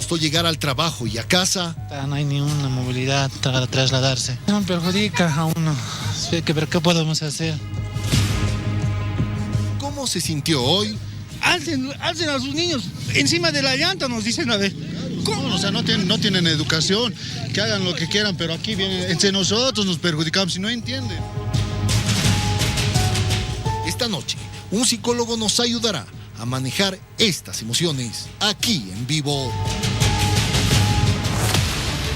costó llegar al trabajo y a casa. No hay ni una movilidad para trasladarse. No perjudica a uno. Hay que ver qué podemos hacer. ¿Cómo se sintió hoy? Alcen a sus niños encima de la llanta, nos dicen a ver. ¿Cómo? O sea, no tienen educación, que hagan lo que quieran, pero aquí vienen, entre nosotros nos perjudicamos y no entienden. Esta noche, un psicólogo nos ayudará a manejar estas emociones aquí en vivo.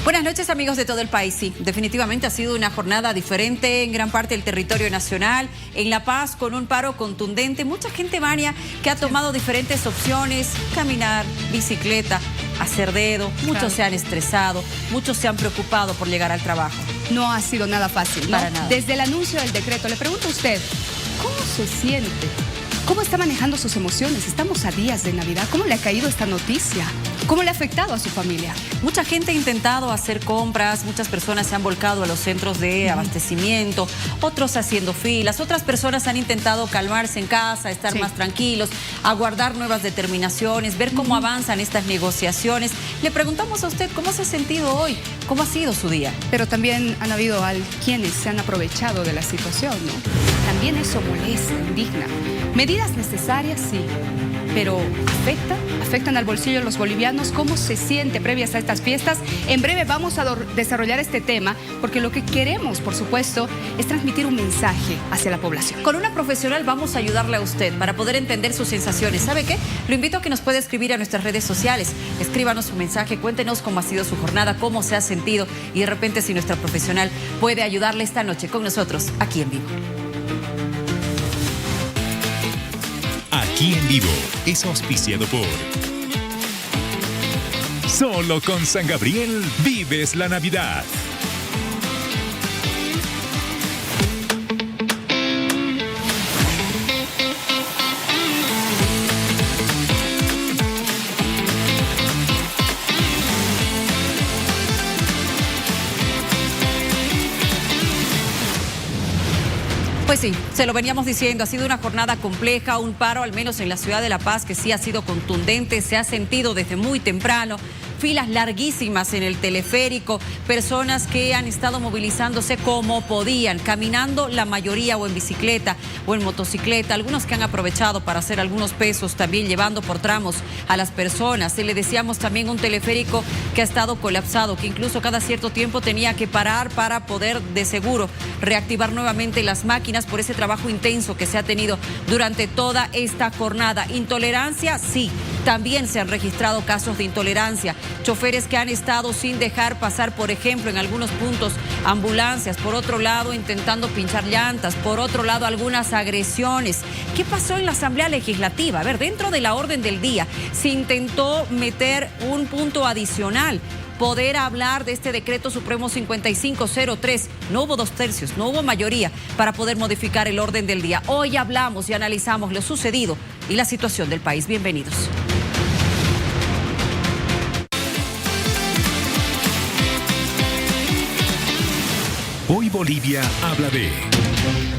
Buenas noches, amigos de todo el país. Sí, definitivamente ha sido una jornada diferente en gran parte del territorio nacional. En La Paz, con un paro contundente. Mucha gente, Vania, que ha tomado diferentes opciones: caminar, bicicleta, hacer dedo. Muchos se han estresado, muchos se han preocupado por llegar al trabajo. No ha sido nada fácil, ¿no? Para nada. Desde el anuncio del decreto, le pregunto a usted, ¿cómo se siente? ¿Cómo está manejando sus emociones? Estamos a días de Navidad. ¿Cómo le ha caído esta noticia? ¿Cómo le ha afectado a su familia? Mucha gente ha intentado hacer compras, muchas personas se han volcado a los centros de abastecimiento, otros haciendo filas, otras personas han intentado calmarse en casa, estar más tranquilos, aguardar nuevas determinaciones, ver cómo avanzan estas negociaciones. Le preguntamos a usted cómo se ha sentido hoy, cómo ha sido su día. Pero también han habido quienes se han aprovechado de la situación, ¿no? También eso molesta, indigna. Medidas necesarias, sí, pero afectan al bolsillo de los bolivianos. ¿Cómo se siente previas a estas fiestas? En breve vamos a desarrollar este tema, porque lo que queremos, por supuesto, es transmitir un mensaje hacia la población. Con una profesional vamos a ayudarle a usted para poder entender sus sensaciones. ¿Sabe qué? Lo invito a que nos pueda escribir a nuestras redes sociales. Escríbanos su mensaje, cuéntenos cómo ha sido su jornada, cómo se ha sentido y de repente si nuestra profesional puede ayudarle esta noche con nosotros aquí en vivo. Aquí en vivo es auspiciado por Solo con San Gabriel vives la Navidad. Pues sí, se lo veníamos diciendo, ha sido una jornada compleja, un paro al menos en la ciudad de La Paz que sí ha sido contundente, se ha sentido desde muy temprano. Filas larguísimas en el teleférico, personas que han estado movilizándose como podían, caminando la mayoría o en bicicleta o en motocicleta, algunos que han aprovechado para hacer algunos pesos también llevando por tramos a las personas. Y le decíamos también un teleférico que ha estado colapsado, que incluso cada cierto tiempo tenía que parar para poder de seguro reactivar nuevamente las máquinas por ese trabajo intenso que se ha tenido durante toda esta jornada. Intolerancia, sí, también se han registrado casos de intolerancia. Choferes que han estado sin dejar pasar, por ejemplo, en algunos puntos ambulancias, por otro lado intentando pinchar llantas, por otro lado algunas agresiones. ¿Qué pasó en la Asamblea Legislativa? A ver, dentro de la orden del día se intentó meter un punto adicional, poder hablar de este decreto supremo 5503. No hubo 2/3, no hubo mayoría para poder modificar el orden del día. Hoy hablamos y analizamos lo sucedido y la situación del país. Bienvenidos. Hoy Bolivia habla de...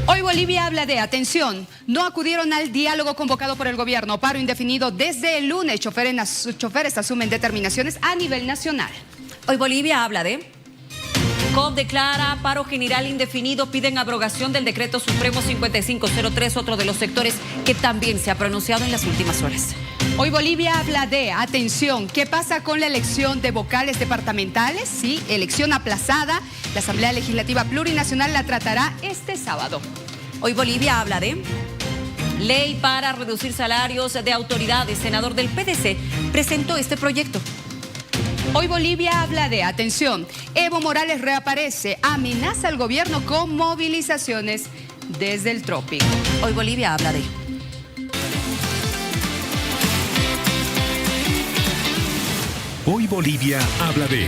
Hoy Bolivia habla de, atención, no acudieron al diálogo convocado por el gobierno. Paro indefinido desde el lunes. Choferes asumen determinaciones a nivel nacional. Hoy Bolivia habla de... COP declara paro general indefinido, piden abrogación del decreto supremo 5503, otro de los sectores que también se ha pronunciado en las últimas horas. Hoy Bolivia habla de, atención, ¿qué pasa con la elección de vocales departamentales? Sí, elección aplazada. La Asamblea Legislativa Plurinacional la tratará este sábado. Hoy Bolivia habla de ley para reducir salarios de autoridades. Senador del PDC presentó este proyecto. Hoy Bolivia habla de, atención, Evo Morales reaparece, amenaza al gobierno con movilizaciones desde el trópico. Hoy Bolivia habla de... Hoy Bolivia habla de...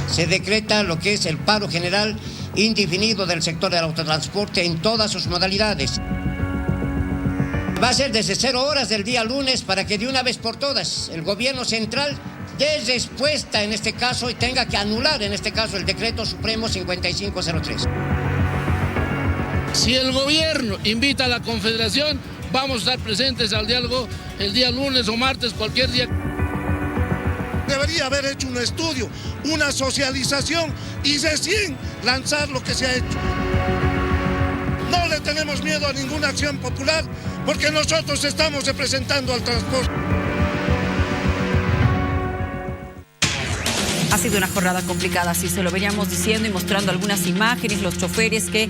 Se decreta lo que es el paro general indefinido del sector del autotransporte en todas sus modalidades. Va a ser desde 0 horas del día lunes para que de una vez por todas el gobierno central dé respuesta en este caso y tenga que anular en este caso el decreto supremo 5503. Si el gobierno invita a la Confederación, vamos a estar presentes al diálogo el día lunes o martes, cualquier día. Debería haber hecho un estudio, una socialización y recién lanzar lo que se ha hecho. No le tenemos miedo a ninguna acción popular porque nosotros estamos representando al transporte. Ha sido una jornada complicada, así se lo veníamos diciendo y mostrando algunas imágenes, los choferes que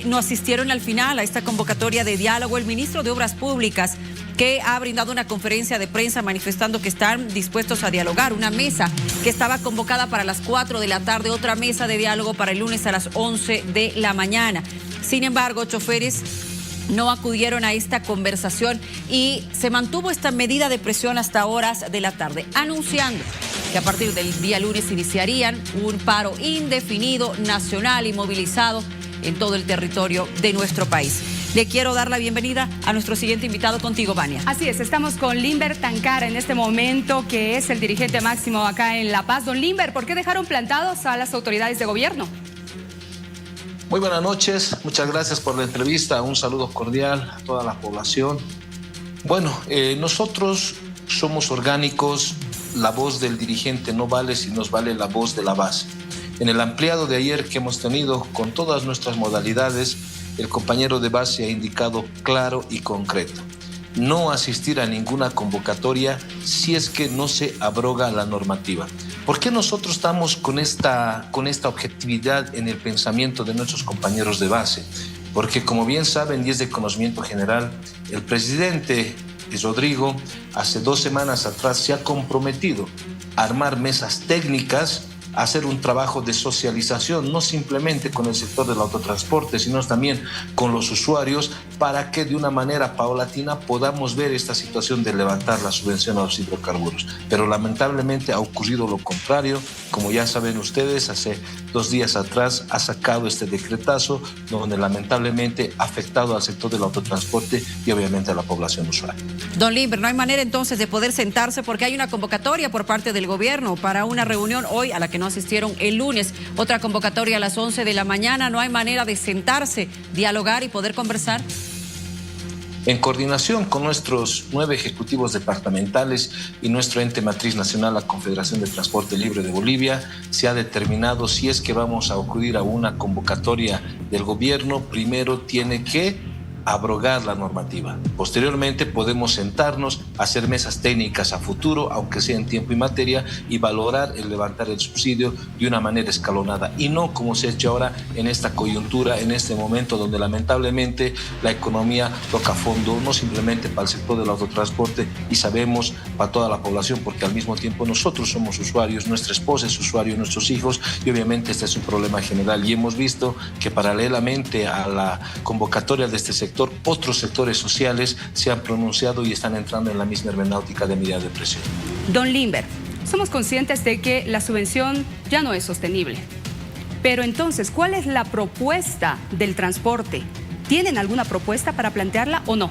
no asistieron al final a esta convocatoria de diálogo. El ministro de Obras Públicas, que ha brindado una conferencia de prensa manifestando que están dispuestos a dialogar, una mesa que estaba convocada para las 4 de la tarde, otra mesa de diálogo para el lunes a las 11 de la mañana. Sin embargo, choferes no acudieron a esta conversación y se mantuvo esta medida de presión hasta horas de la tarde, anunciando que a partir del día lunes iniciarían un paro indefinido nacional y movilizado en todo el territorio de nuestro país. Le quiero dar la bienvenida a nuestro siguiente invitado, contigo, Vania. Así es, estamos con Limber Tancara en este momento, que es el dirigente máximo acá en La Paz. Don Limber, ¿por qué dejaron plantados a las autoridades de gobierno? Muy buenas noches, muchas gracias por la entrevista, un saludo cordial a toda la población. Bueno, nosotros somos orgánicos, la voz del dirigente no vale si nos vale la voz de la base. En el ampliado de ayer que hemos tenido con todas nuestras modalidades, el compañero de base ha indicado claro y concreto: no asistir a ninguna convocatoria si es que no se abroga la normativa. ¿Por qué nosotros estamos con esta objetividad en el pensamiento de nuestros compañeros de base? Porque, como bien saben y es de conocimiento general, el presidente Rodrigo hace 2 semanas atrás se ha comprometido a armar mesas técnicas, a hacer un trabajo de socialización, no simplemente con el sector del autotransporte, sino también con los usuarios, para que de una manera paulatina podamos ver esta situación de levantar la subvención a los hidrocarburos. Pero lamentablemente ha ocurrido lo contrario. Como ya saben ustedes, hace 2 días atrás ha sacado este decretazo donde lamentablemente ha afectado al sector del autotransporte y obviamente a la población usuaria. Don Limber, no hay manera entonces de poder sentarse porque hay una convocatoria por parte del gobierno para una reunión hoy a la que no asistieron el lunes, otra convocatoria a las 11 de la mañana. ¿No hay manera de sentarse, dialogar y poder conversar? En coordinación con nuestros 9 ejecutivos departamentales y nuestro ente matriz nacional, la Confederación de Transporte Libre de Bolivia, se ha determinado si es que vamos a acudir a una convocatoria del gobierno, primero tiene que abrogar la normativa. Posteriormente podemos sentarnos, hacer mesas técnicas a futuro, aunque sea en tiempo y materia, y valorar el levantar el subsidio de una manera escalonada y no como se ha hecho ahora en esta coyuntura, en este momento donde lamentablemente la economía toca fondo, no simplemente para el sector del autotransporte y sabemos para toda la población, porque al mismo tiempo nosotros somos usuarios, nuestra esposa es usuario, nuestros hijos, y obviamente este es un problema general y hemos visto que paralelamente a la convocatoria de este sector, otros sectores sociales se han pronunciado y están entrando en la misma hermenéutica de medida de presión. Don Limber, somos conscientes de que la subvención ya no es sostenible. Pero entonces, ¿cuál es la propuesta del transporte? ¿Tienen alguna propuesta para plantearla o no?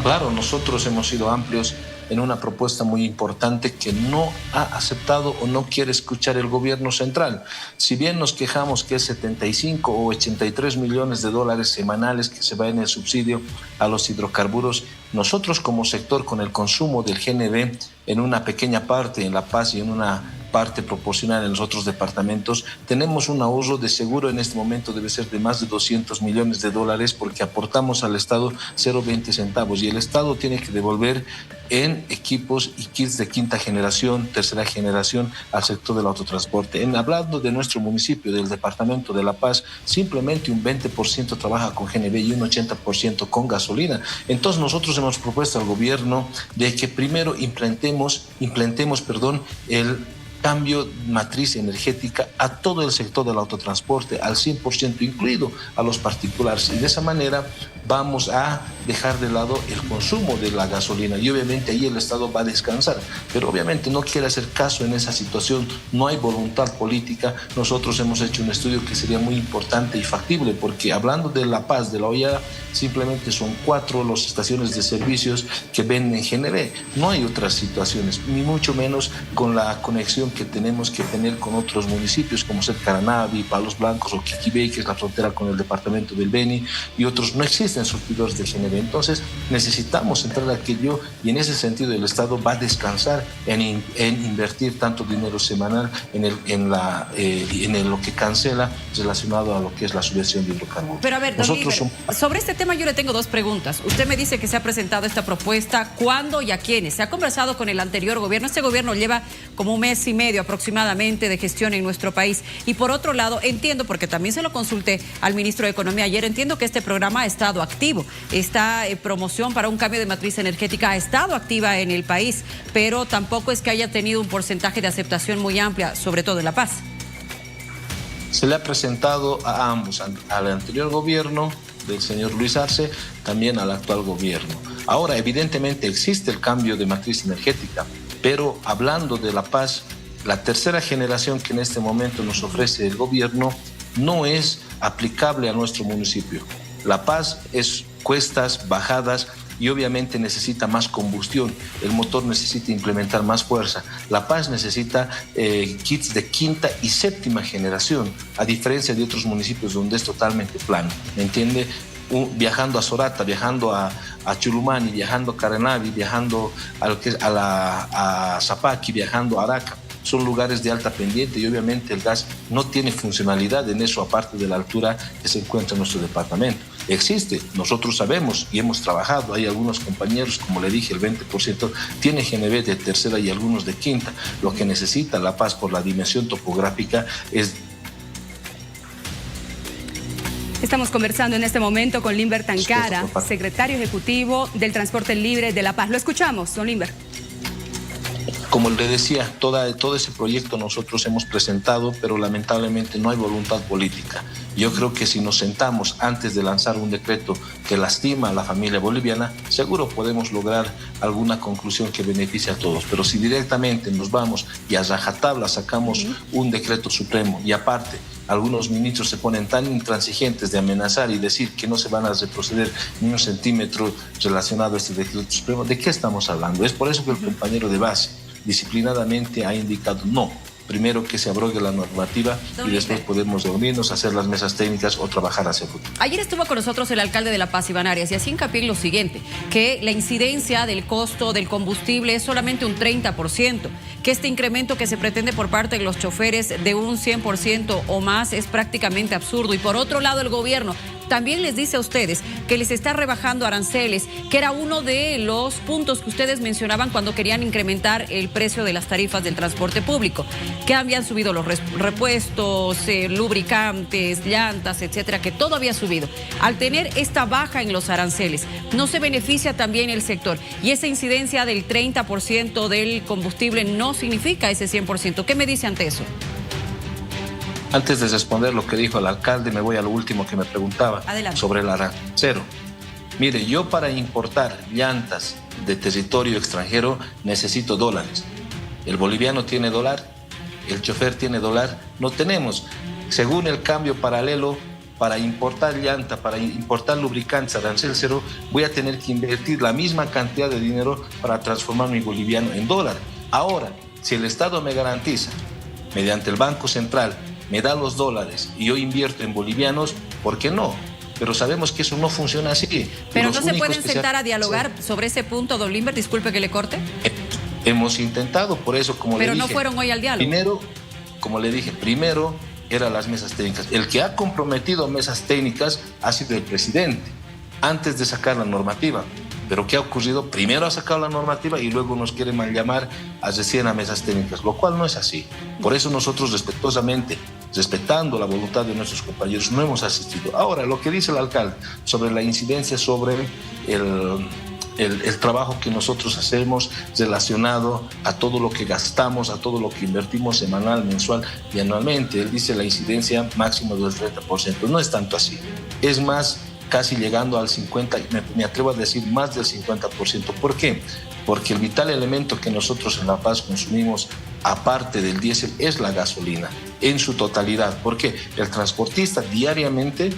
Claro, nosotros hemos sido amplios en una propuesta muy importante que no ha aceptado o no quiere escuchar el gobierno central. Si bien nos quejamos que es 75 o 83 millones de dólares semanales que se va en el subsidio a los hidrocarburos, nosotros como sector con el consumo del GNV en una pequeña parte en La Paz y en una parte proporcional en los otros departamentos, tenemos un ahorro de seguro en este momento debe ser de más de 200 millones de dólares porque aportamos al Estado 0,20 centavos y el Estado tiene que devolver en equipos y kits de 5ª generación, 3ª generación al sector del autotransporte. Hablando de nuestro municipio, del departamento de La Paz, simplemente un 20% trabaja con GNV y un 80% con gasolina. Entonces nosotros hemos propuesto al gobierno de que primero implementemos el cambio matriz energética a todo el sector del autotransporte, al 100%, incluido a los particulares. Y de esa manera vamos a dejar de lado el consumo de la gasolina y obviamente ahí el Estado va a descansar. Pero obviamente no quiere hacer caso en esa situación, no hay voluntad política. Nosotros hemos hecho un estudio que sería muy importante y factible porque hablando de La Paz, de La Hollada, simplemente son 4 las estaciones de servicios que venden GNV. No hay otras situaciones, ni mucho menos con la conexión que tenemos que tener con otros municipios como ser Caranavi, Palos Blancos o Quiquibé, que es la frontera con el departamento del Beni y otros. No existe existen surtidores de GNB. Entonces necesitamos entrar a aquello y en ese sentido el Estado va a descansar en invertir tanto dinero semanal en lo que cancela relacionado a lo que es la subvención de hidrocarburos. Pero a ver, sobre este tema yo le tengo dos preguntas. Usted me dice que se ha presentado esta propuesta, ¿cuándo y a quiénes? ¿Se ha conversado con el anterior gobierno? Este gobierno lleva como un mes y medio aproximadamente de gestión en nuestro país. Y por otro lado, entiendo, porque también se lo consulté al ministro de Economía ayer, entiendo que este programa ha estado activo. Esta promoción para un cambio de matriz energética ha estado activa en el país, pero tampoco es que haya tenido un porcentaje de aceptación muy amplia, sobre todo en La Paz. Se le ha presentado a ambos, al anterior gobierno del señor Luis Arce, también al actual gobierno. Ahora, evidentemente existe el cambio de matriz energética, pero hablando de La Paz, la tercera generación que en este momento nos ofrece el gobierno no es aplicable a nuestro municipio. La Paz es cuestas, bajadas, y obviamente necesita más combustión, el motor necesita implementar más fuerza. La Paz necesita kits de quinta y séptima generación, a diferencia de otros municipios donde es totalmente plano, ¿me entiende? Viajando a Sorata, viajando a Chulumani, viajando a Caranavi, viajando a Zapaqui, viajando a Araca. Son lugares de alta pendiente y obviamente el gas no tiene funcionalidad en eso, aparte de la altura que se encuentra en nuestro departamento. Existe, nosotros sabemos y hemos trabajado, hay algunos compañeros, como le dije, el 20% tiene GNB de tercera y algunos de quinta. Lo que necesita La Paz por la dimensión topográfica es... Estamos conversando en este momento con Limber Tancara, secretario ejecutivo del Transporte Libre de La Paz. Lo escuchamos, don Limber. Como le decía, todo ese proyecto nosotros hemos presentado, pero lamentablemente no hay voluntad política. Yo creo que si nos sentamos antes de lanzar un decreto que lastima a la familia boliviana, seguro podemos lograr alguna conclusión que beneficie a todos. Pero si directamente nos vamos y a rajatabla sacamos un decreto supremo y aparte algunos ministros se ponen tan intransigentes de amenazar y decir que no se van a retroceder ni un centímetro relacionado a este decreto supremo, ¿de qué estamos hablando? Es por eso que el compañero de base disciplinadamente ha indicado no. Primero que se abrogue la normativa y después podemos reunirnos, hacer las mesas técnicas o trabajar hacia el futuro. Ayer estuvo con nosotros el alcalde de La Paz, Iván Arias, y así hincapié en lo siguiente, que la incidencia del costo del combustible es solamente un 30%, que este incremento que se pretende por parte de los choferes de un 100% o más es prácticamente absurdo. Y por otro lado, el gobierno también les dice a ustedes que les está rebajando aranceles, que era uno de los puntos que ustedes mencionaban cuando querían incrementar el precio de las tarifas del transporte público, que habían subido los repuestos, lubricantes, llantas, etcétera, que todo había subido. Al tener esta baja en los aranceles, no se beneficia también el sector, y esa incidencia del 30% del combustible no significa ese 100%. ¿Qué me dice ante eso? Antes de responder lo que dijo el alcalde, me voy a lo último que me preguntaba. Adelante. Sobre el arancero. Mire, yo para importar llantas de territorio extranjero necesito dólares. El boliviano tiene dólar, el chofer tiene dólar, no tenemos. Según el cambio paralelo, para importar llanta, para importar lubricantes, arancel cero, voy a tener que invertir la misma cantidad de dinero para transformar mi boliviano en dólar. Ahora, si el Estado me garantiza, mediante el Banco Central, me da los dólares y yo invierto en bolivianos, ¿por qué no? Pero sabemos que eso no funciona así. Pero no se pueden sentar a dialogar sobre ese punto, don Limber, disculpe que le corte. Hemos intentado, por eso, como le dije... Pero no fueron hoy al diálogo. Primero, como le dije, primero eran las mesas técnicas. El que ha comprometido mesas técnicas ha sido el presidente, antes de sacar la normativa. Pero ¿qué ha ocurrido? Primero ha sacado la normativa y luego nos quiere mal llamar a recién a mesas técnicas, lo cual no es así. Por eso nosotros respetuosamente, respetando la voluntad de nuestros compañeros, no hemos asistido. Ahora, lo que dice el alcalde sobre la incidencia sobre el trabajo que nosotros hacemos relacionado a todo lo que gastamos, a todo lo que invertimos semanal, mensual y anualmente. Él dice la incidencia máxima del 30%. No es tanto así. Es más, casi llegando al 50%, me atrevo a decir más del 50%. ¿Por qué? Porque el vital elemento que nosotros en La Paz consumimos, aparte del diésel, es la gasolina en su totalidad. Porque el transportista diariamente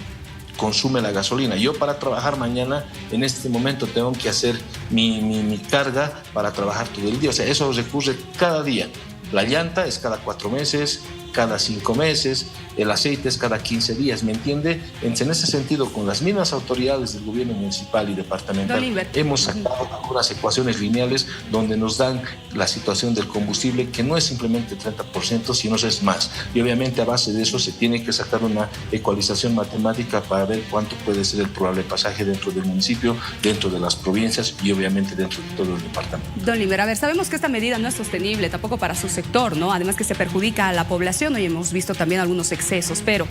consume la gasolina. Yo para trabajar mañana, en este momento tengo que hacer mi carga para trabajar todo el día. O sea, eso recurre cada día. La llanta es cada 4 meses, cada 5 meses, el aceite es cada 15 días, ¿me entiende? En ese sentido, con las mismas autoridades del gobierno municipal y departamental, hemos sacado algunas ecuaciones lineales donde nos dan la situación del combustible, que no es simplemente 30%, sino es más. Y obviamente a base de eso se tiene que sacar una ecualización matemática para ver cuánto puede ser el probable pasaje dentro del municipio, dentro de las provincias y obviamente dentro de todo el departamento. Don Limber, a ver, sabemos que esta medida no es sostenible tampoco para su sector, ¿no? Además que se perjudica a la población, y hemos visto también algunos excesos, pero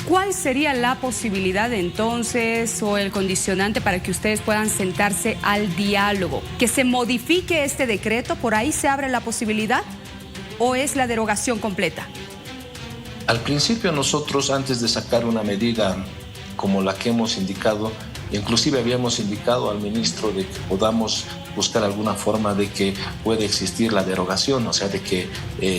¿cuál sería la posibilidad entonces o el condicionante para que ustedes puedan sentarse al diálogo? ¿Que se modifique este decreto? ¿Por ahí se abre la posibilidad? ¿O es la derogación completa? Al principio nosotros, antes de sacar una medida como la que hemos indicado, inclusive habíamos indicado al ministro de que podamos buscar alguna forma de que pueda existir la derogación, o sea, de que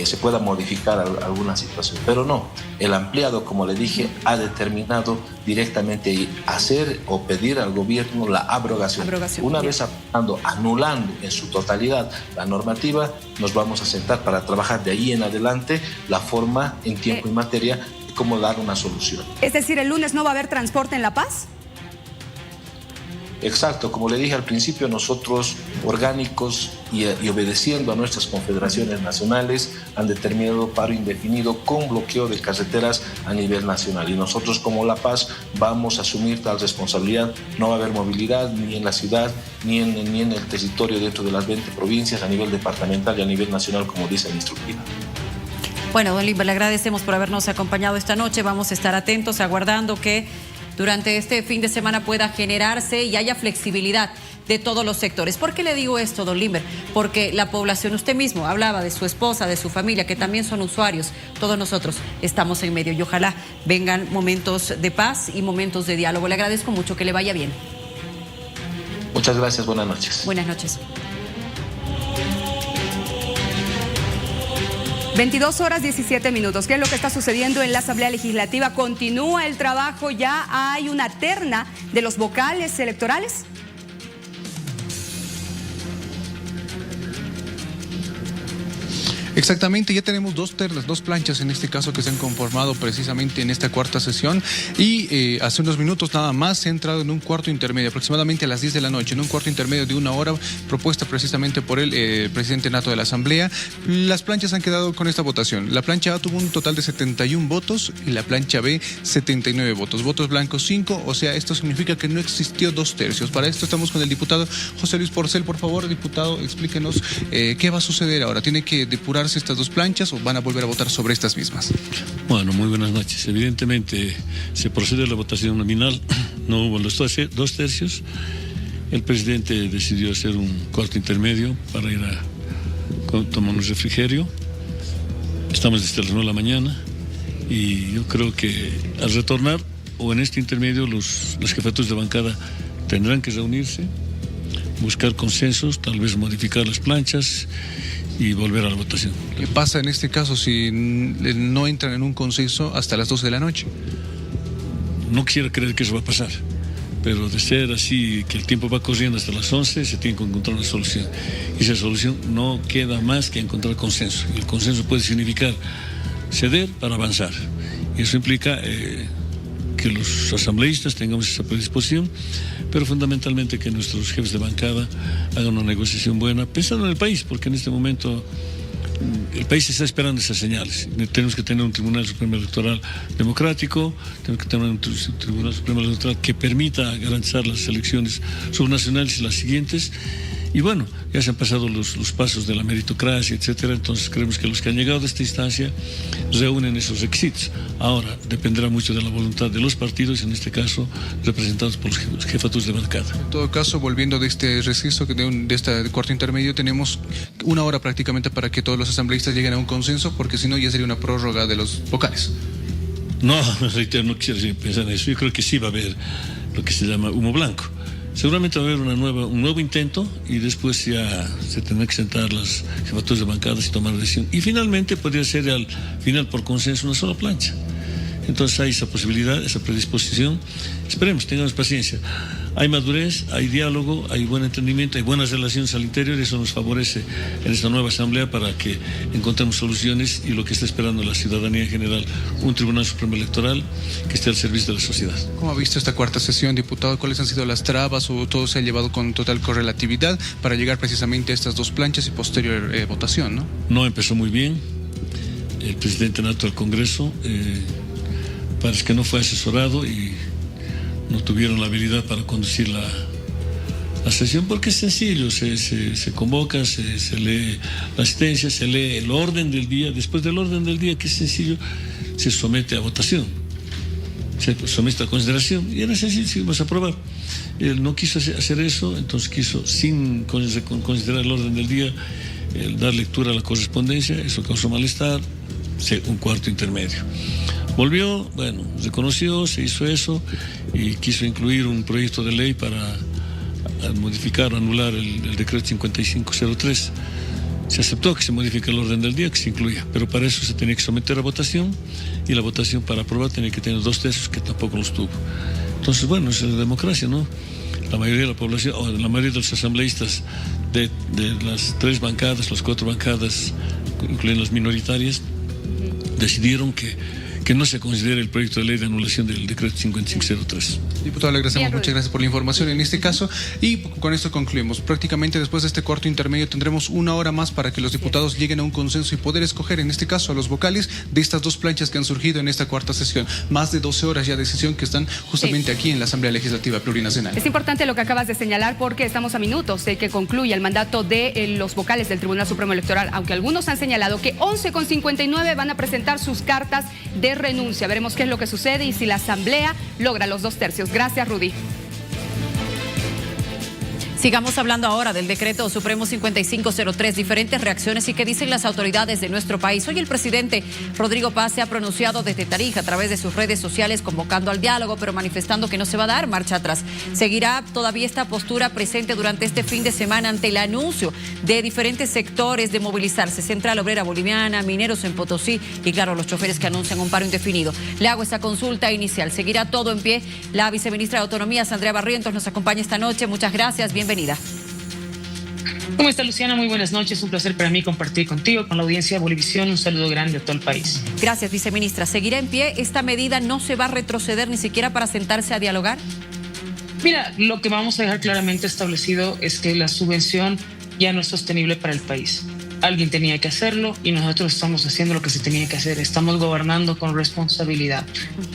se pueda modificar alguna situación. Pero no, el ampliado, como le dije, ha determinado directamente hacer o pedir al gobierno la abrogación. Una vez anulando en su totalidad la normativa, nos vamos a sentar para trabajar de ahí en adelante la forma en tiempo y materia de cómo dar una solución. Es decir, ¿el lunes no va a haber transporte en La Paz? Exacto, como le dije al principio, nosotros orgánicos y obedeciendo a nuestras confederaciones nacionales han determinado paro indefinido con bloqueo de carreteras a nivel nacional, y nosotros como La Paz vamos a asumir tal responsabilidad. No va a haber movilidad ni en la ciudad ni en el territorio dentro de las 20 provincias, a nivel departamental y a nivel nacional, como dice la instructiva. Bueno, don Limber, le agradecemos por habernos acompañado esta noche. Vamos a estar atentos, aguardando que durante este fin de semana pueda generarse y haya flexibilidad de todos los sectores. ¿Por qué le digo esto, don Limber? Porque la población, usted mismo hablaba de su esposa, de su familia, que también son usuarios. Todos nosotros estamos en medio y ojalá vengan momentos de paz y momentos de diálogo. Le agradezco mucho, que le vaya bien. Muchas gracias, buenas noches. Buenas noches. 22:17. ¿Qué es lo que está sucediendo en la Asamblea Legislativa? ¿Continúa el trabajo? ¿Ya hay una terna de los vocales electorales? Exactamente, ya tenemos dos ternas, dos planchas en este caso que se han conformado precisamente en esta cuarta sesión, y hace unos minutos nada más se ha entrado en un cuarto intermedio, aproximadamente a las 10 de la noche, en un cuarto intermedio de 1 hora, propuesta precisamente por el presidente nato de la Asamblea. Las planchas han quedado con esta votación. La plancha A tuvo un total de 71 votos y la plancha B 79 votos. Votos blancos 5, o sea, esto significa que no existió 2/3. Para esto estamos con el diputado José Luis Porcel. Por favor, diputado, explíquenos qué va a suceder ahora. ¿Tiene que depurar estas dos planchas o van a volver a votar sobre estas mismas? Bueno, muy buenas noches. Evidentemente se procede a la votación nominal, no hubo los 2/3. El presidente decidió hacer un cuarto intermedio para ir a tomar un refrigerio. Estamos desde las 9 de la mañana y yo creo que al retornar o en este intermedio los jefaturas de bancada tendrán que reunirse, buscar consensos, tal vez modificar las planchas y volver a la votación. ¿Qué pasa en este caso si no entran en un consenso hasta las 12 de la noche? No quisiera creer que eso va a pasar, pero de ser así, que el tiempo va corriendo hasta las 11, se tiene que encontrar una solución. Y esa solución no queda más que encontrar consenso. Y el consenso puede significar ceder para avanzar. Y eso implica que los asambleístas tengamos esa predisposición, pero fundamentalmente que nuestros jefes de bancada hagan una negociación buena, pensando en el país, porque en este momento el país está esperando esas señales. Tenemos que tener un Tribunal Supremo Electoral democrático, tenemos que tener un Tribunal Supremo Electoral que permita garantizar las elecciones subnacionales y las siguientes. Y bueno, ya se han pasado los pasos de la meritocracia, etcétera. Entonces creemos que los que han llegado a esta instancia reúnen esos requisitos. Ahora dependerá mucho de la voluntad de los partidos, en este caso representados por los jefaturas de bancada. En todo caso, volviendo de este receso, de este cuarto intermedio, tenemos 1 hora prácticamente para que todos los asambleístas lleguen a un consenso, porque si no ya sería una prórroga de los vocales. No, reitero, no quisiera pensar en eso. Yo creo que sí va a haber lo que se llama humo blanco. Seguramente va a haber un nuevo intento y después ya se tendrán que sentar las jefaturas de bancadas y tomar decisión. Y finalmente podría ser al final por consenso una sola plancha. Entonces hay esa posibilidad, esa predisposición. Esperemos, tengamos paciencia. Hay madurez, hay diálogo, hay buen entendimiento, hay buenas relaciones al interior y eso nos favorece en esta nueva asamblea para que encontremos soluciones y lo que está esperando la ciudadanía en general, un Tribunal Supremo Electoral que esté al servicio de la sociedad. ¿Cómo ha visto esta cuarta sesión, diputado? ¿Cuáles han sido las trabas o todo se ha llevado con total correlatividad para llegar precisamente a estas dos planchas y posterior votación, ¿no? No empezó muy bien. El presidente nato del Congreso parece que no fue asesorado y no tuvieron la habilidad para conducir la sesión, porque es sencillo, se convoca, se lee la asistencia, se lee el orden del día, después del orden del día, que es sencillo, se somete a votación, se somete a consideración, y era sencillo, si vamos a aprobar. Él no quiso hacer eso, entonces quiso, sin considerar el orden del día, dar lectura a la correspondencia, eso causó malestar, un cuarto intermedio. Volvió, bueno, reconoció, se hizo eso y quiso incluir un proyecto de ley para modificar o anular el decreto 5503. Se aceptó que se modifique el orden del día, que se incluya, pero para eso se tenía que someter a votación y la votación para aprobar tenía que tener 2/3, que tampoco los tuvo. Entonces, bueno, esa es la democracia, ¿no? La mayoría de la población, o la mayoría de los asambleístas de las 3 bancadas, las 4 bancadas, incluyendo las minoritarias, decidieron que no se considere el proyecto de ley de anulación del decreto 5503. Diputado, le agradecemos, muchas gracias por la información en este caso y con esto concluimos. Prácticamente después de este cuarto intermedio tendremos 1 hora más para que los diputados lleguen a un consenso y poder escoger en este caso a los vocales de estas dos planchas que han surgido en esta cuarta sesión. Más de 12 horas ya de sesión que están justamente aquí en la Asamblea Legislativa Plurinacional. Es importante lo que acabas de señalar porque estamos a minutos de que concluya el mandato de los vocales del Tribunal Supremo Electoral, aunque algunos han señalado que 11:59 van a presentar sus cartas de renuncia. Veremos qué es lo que sucede y si la Asamblea logra los 2/3. Gracias, Rudy. Sigamos hablando ahora del decreto supremo 5503, diferentes reacciones y qué dicen las autoridades de nuestro país. Hoy el presidente Rodrigo Paz se ha pronunciado desde Tarija a través de sus redes sociales convocando al diálogo, pero manifestando que no se va a dar marcha atrás. Seguirá todavía esta postura presente durante este fin de semana ante el anuncio de diferentes sectores de movilizarse. Central Obrera Boliviana, mineros en Potosí y claro, los choferes que anuncian un paro indefinido. Le hago esta consulta inicial. ¿Seguirá todo en pie? La viceministra de Autonomía, Andrea Barrientos, nos acompaña esta noche. Muchas gracias. Bienvenida. ¿Cómo está, Luciana? Muy buenas noches. Un placer para mí compartir contigo, con la audiencia de Bolivisión. Un saludo grande a todo el país. Gracias, viceministra. ¿Seguirá en pie? ¿Esta medida no se va a retroceder ni siquiera para sentarse a dialogar? Mira, lo que vamos a dejar claramente establecido es que la subvención ya no es sostenible para el país. Alguien tenía que hacerlo y nosotros estamos haciendo lo que se tenía que hacer. Estamos gobernando con responsabilidad.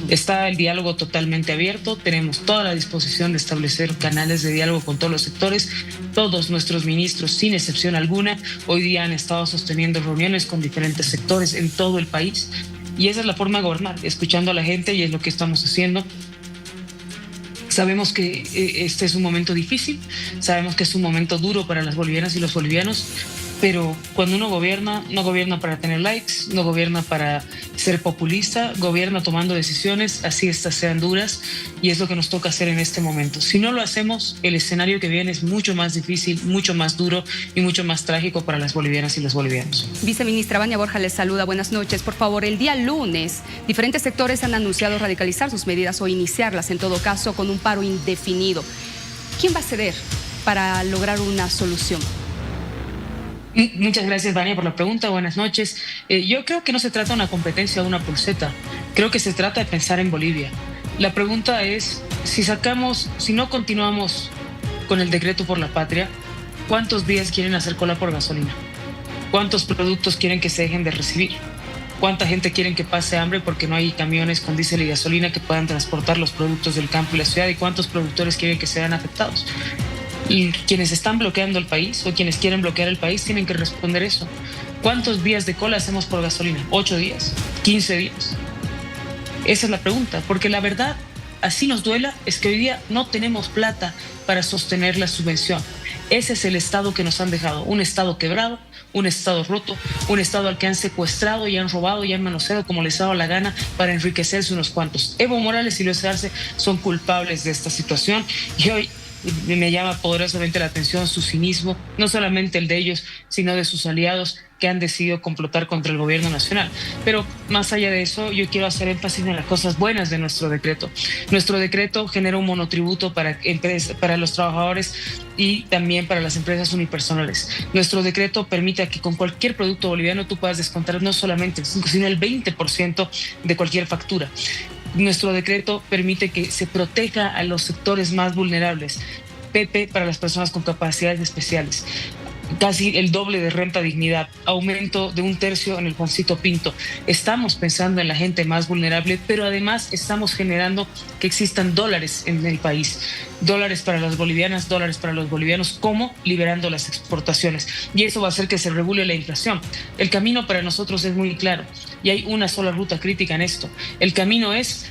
Está el diálogo totalmente abierto. Tenemos toda la disposición de establecer canales de diálogo con todos los sectores. Todos nuestros ministros, sin excepción alguna, hoy día han estado sosteniendo reuniones con diferentes sectores en todo el país. Y esa es la forma de gobernar, escuchando a la gente, y es lo que estamos haciendo. Sabemos que este es un momento difícil, sabemos que es un momento duro para las bolivianas y los bolivianos, pero cuando uno gobierna, no gobierna para tener likes, no gobierna para ser populista, gobierna tomando decisiones, así estas sean duras, y es lo que nos toca hacer en este momento. Si no lo hacemos, el escenario que viene es mucho más difícil, mucho más duro y mucho más trágico para las bolivianas y los bolivianos. Viceministra Vania Borja les saluda, buenas noches. Por favor, el día lunes, diferentes sectores han anunciado radicalizar sus medidas o iniciarlas, en todo caso, con un paro indefinido. ¿Quién va a ceder para lograr una solución? Muchas gracias, Vania, por la pregunta. Buenas noches. Yo creo que no se trata de una competencia o una pulseta. Creo que se trata de pensar en Bolivia. La pregunta es, si no continuamos con el decreto por la patria, ¿cuántos días quieren hacer cola por gasolina? ¿Cuántos productos quieren que se dejen de recibir? ¿Cuánta gente quieren que pase hambre porque no hay camiones con diésel y gasolina que puedan transportar los productos del campo y la ciudad? ¿Y cuántos productores quieren que sean afectados? Y quienes están bloqueando el país o quienes quieren bloquear el país tienen que responder eso. ¿Cuántos días de cola hacemos por gasolina? ¿8 días? ¿15 días? Esa es la pregunta, porque la verdad, así nos duela, es que hoy día no tenemos plata para sostener la subvención. Ese es el estado que nos han dejado, un estado quebrado, un estado roto, un estado al que han secuestrado y han robado y han manoseado como les ha dado la gana para enriquecerse unos cuantos. Evo Morales y Luis Arce son culpables de esta situación y hoy me llama poderosamente la atención su cinismo, no solamente el de ellos, sino de sus aliados que han decidido complotar contra el gobierno nacional. Pero más allá de eso, yo quiero hacer énfasis en las cosas buenas de nuestro decreto. Nuestro decreto genera un monotributo para los trabajadores y también para las empresas unipersonales. Nuestro decreto permite que con cualquier producto boliviano tú puedas descontar no solamente el 5, sino el 20% de cualquier factura. Nuestro decreto permite que se proteja a los sectores más vulnerables. PP para las personas con capacidades especiales. Casi el doble de renta dignidad, aumento de 1/3 en el Juancito Pinto. Estamos pensando en la gente más vulnerable, pero además estamos generando que existan dólares en el país. Dólares para las bolivianas, dólares para los bolivianos, como liberando las exportaciones. Y eso va a hacer que se regule la inflación. El camino para nosotros es muy claro y hay una sola ruta crítica en esto. El camino es,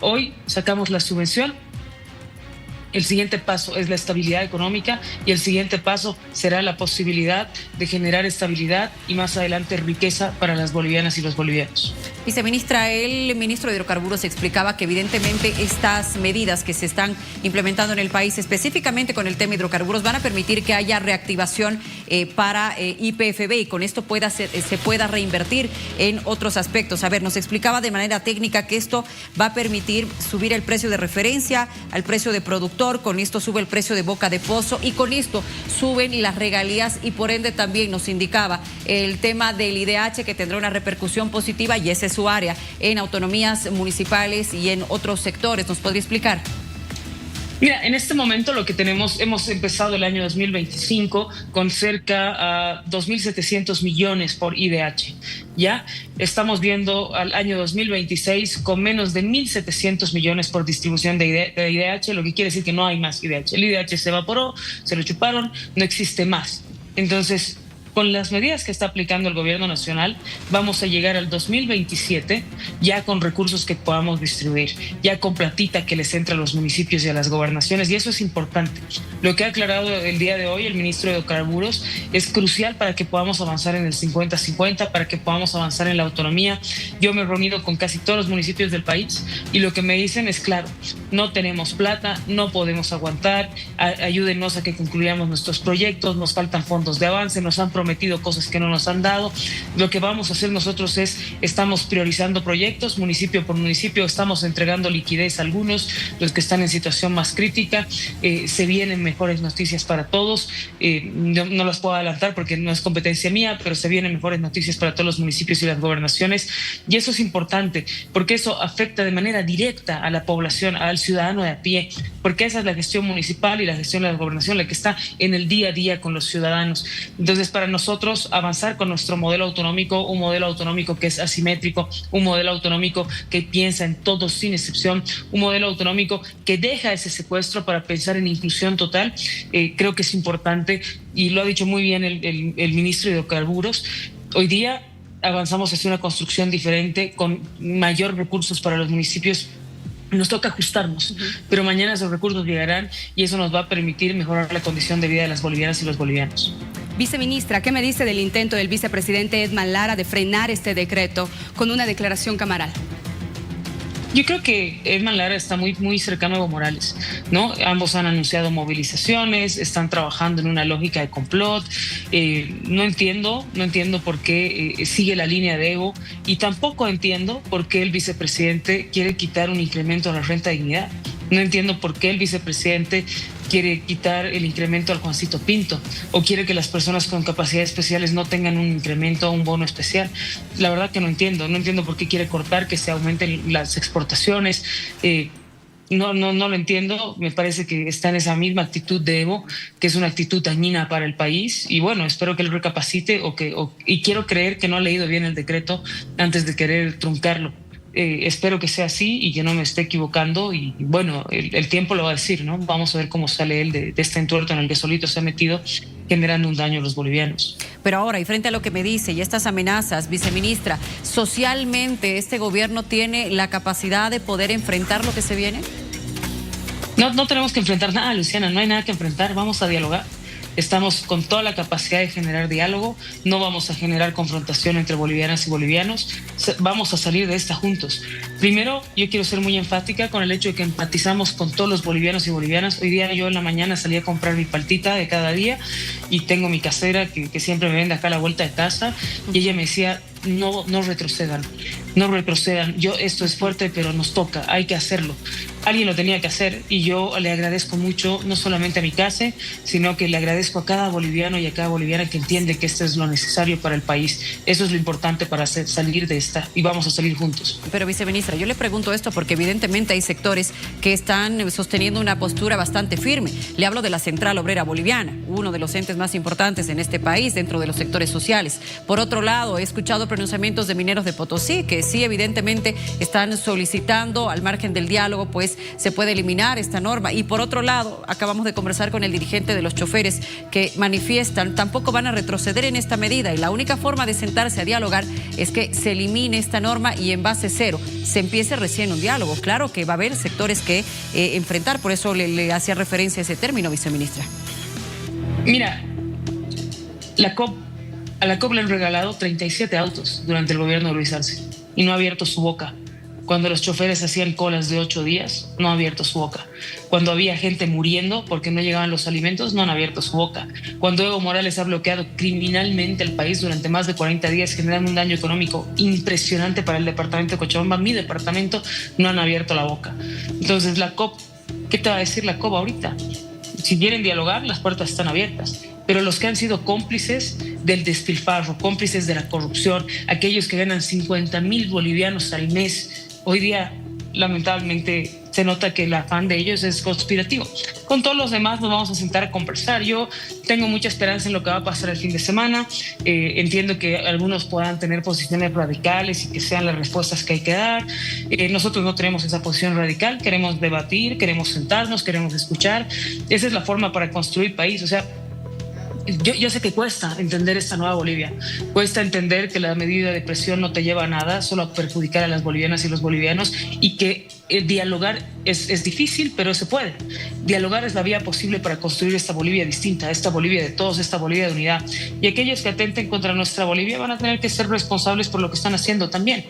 hoy sacamos la subvención. El siguiente paso es la estabilidad económica y el siguiente paso será la posibilidad de generar estabilidad y más adelante riqueza para las bolivianas y los bolivianos. Viceministra, el ministro de Hidrocarburos explicaba que evidentemente estas medidas que se están implementando en el país, específicamente con el tema hidrocarburos, van a permitir que haya reactivación para YPFB y con esto se pueda reinvertir en otros aspectos. A ver, nos explicaba de manera técnica que esto va a permitir subir el precio de referencia al precio de productor. Con esto sube el precio de boca de pozo y con esto suben las regalías y por ende también nos indicaba el tema del IDH que tendrá una repercusión positiva y esa es su área en autonomías municipales y en otros sectores. ¿Nos podría explicar? Mira, en este momento lo que tenemos, hemos empezado el año 2025 con cerca a 2.700 millones por IDH. Ya estamos viendo al año 2026 con menos de 1.700 millones por distribución de IDH, lo que quiere decir que no hay más IDH. El IDH se evaporó, se lo chuparon, no existe más. Entonces, con las medidas que está aplicando el gobierno nacional, vamos a llegar al 2027 ya con recursos que podamos distribuir, ya con platita que les entra a los municipios y a las gobernaciones, y eso es importante. Lo que ha aclarado el día de hoy el ministro de Hidrocarburos es crucial para que podamos avanzar en el 50-50, para que podamos avanzar en la autonomía. Yo me he reunido con casi todos los municipios del país y lo que me dicen es claro, no tenemos plata, no podemos aguantar, ayúdenos a que concluyamos nuestros proyectos, nos faltan fondos de avance, nos han prometido cosas que no nos han dado. Lo que vamos a hacer nosotros estamos priorizando proyectos, municipio por municipio, estamos entregando liquidez a algunos, los que están en situación más crítica, se vienen mejores noticias para todos, no las puedo adelantar porque no es competencia mía, pero se vienen mejores noticias para todos los municipios y las gobernaciones, y eso es importante, porque eso afecta de manera directa a la población, al ciudadano de a pie, porque esa es la gestión municipal y la gestión de la gobernación, la que está en el día a día con los ciudadanos. Entonces, para nosotros avanzar con nuestro modelo autonómico, un modelo autonómico que es asimétrico, un modelo autonómico que piensa en todos sin excepción, un modelo autonómico que deja ese secuestro para pensar en inclusión total, creo que es importante y lo ha dicho muy bien el ministro de Hidrocarburos. Hoy día avanzamos hacia una construcción diferente con mayor recursos para los municipios. Nos toca ajustarnos, pero mañana esos recursos llegarán y eso nos va a permitir mejorar la condición de vida de las bolivianas y los bolivianos. Viceministra, ¿qué me dice del intento del vicepresidente Edman Lara de frenar este decreto con una declaración cameral? Yo creo que Edman Lara está muy cercano a Evo Morales, ¿no? Ambos han anunciado movilizaciones, están trabajando en una lógica de complot. No entiendo por qué sigue la línea de Evo y tampoco entiendo por qué el vicepresidente quiere quitar un incremento a la renta de dignidad. No entiendo por qué el vicepresidente quiere quitar el incremento al Juancito Pinto o quiere que las personas con capacidades especiales no tengan un incremento o un bono especial. La verdad que no entiendo por qué quiere cortar que se aumenten las exportaciones. No lo entiendo, me parece que está en esa misma actitud de Evo, que es una actitud dañina para el país y bueno, espero que él recapacite y quiero creer que no ha leído bien el decreto antes de querer truncarlo. Espero que sea así y que no me esté equivocando y bueno, el tiempo lo va a decir, ¿no? Vamos a ver cómo sale él de este entuerto en el que solito se ha metido generando un daño a los bolivianos. Pero ahora, y frente a lo que me dice y estas amenazas, viceministra, ¿socialmente este gobierno tiene la capacidad de poder enfrentar lo que se viene? No tenemos que enfrentar nada, Luciana, no hay nada que enfrentar, vamos a dialogar. Estamos con toda la capacidad de generar diálogo, no vamos a generar confrontación entre bolivianas y bolivianos, vamos a salir de esta juntos. Primero, yo quiero ser muy enfática con el hecho de que empatizamos con todos los bolivianos y bolivianas. Hoy día yo en la mañana salí a comprar mi paltita de cada día y tengo mi casera que siempre me vende acá a la vuelta de casa y ella me decía, no retrocedan, esto es fuerte, pero nos toca, hay que hacerlo. Alguien lo tenía que hacer y yo le agradezco mucho, no solamente a mi casa, sino que le agradezco a cada boliviano y a cada boliviana que entiende que esto es lo necesario para el país. Eso es lo importante para salir de esta y vamos a salir juntos. Pero viceministra, yo le pregunto esto porque evidentemente hay sectores que están sosteniendo una postura bastante firme. Le hablo de la Central Obrera Boliviana, uno de los entes más importantes en este país dentro de los sectores sociales. Por otro lado, he escuchado pronunciamientos de mineros de Potosí que sí evidentemente están solicitando al margen del diálogo pues se puede eliminar esta norma. Y por otro lado, acabamos de conversar con el dirigente de los choferes que manifiestan tampoco van a retroceder en esta medida y la única forma de sentarse a dialogar es que se elimine esta norma y en base cero se empiece recién un diálogo. Claro que va a haber sectores que enfrentar, por eso le hacía referencia a ese término, viceministra. Mira, a la COP le han regalado 37 autos durante el gobierno de Luis Arce y no ha abierto su boca. Cuando los choferes hacían colas de 8 días, no ha abierto su boca. Cuando había gente muriendo porque no llegaban los alimentos, no han abierto su boca. Cuando Evo Morales ha bloqueado criminalmente el país durante más de 40 días, generando un daño económico impresionante para el departamento de Cochabamba, mi departamento, no han abierto la boca. Entonces, la COP, ¿qué te va a decir la COP ahorita? Si quieren dialogar, las puertas están abiertas. Pero los que han sido cómplices del despilfarro, cómplices de la corrupción, aquellos que ganan 50.000 bolivianos al mes, hoy día, lamentablemente, se nota que el afán de ellos es conspirativo. Con todos los demás nos vamos a sentar a conversar. Yo tengo mucha esperanza en lo que va a pasar el fin de semana. Entiendo que algunos puedan tener posiciones radicales y que sean las respuestas que hay que dar. Nosotros no tenemos esa posición radical. Queremos debatir, queremos sentarnos, queremos escuchar. Esa es la forma para construir país. O sea, yo sé que cuesta entender esta nueva Bolivia, cuesta entender que la medida de presión no te lleva a nada, solo a perjudicar a las bolivianas y los bolivianos y que dialogar es difícil, pero se puede. Dialogar es la vía posible para construir esta Bolivia distinta, esta Bolivia de todos, esta Bolivia de unidad. Y aquellos que atenten contra nuestra Bolivia van a tener que ser responsables por lo que están haciendo también.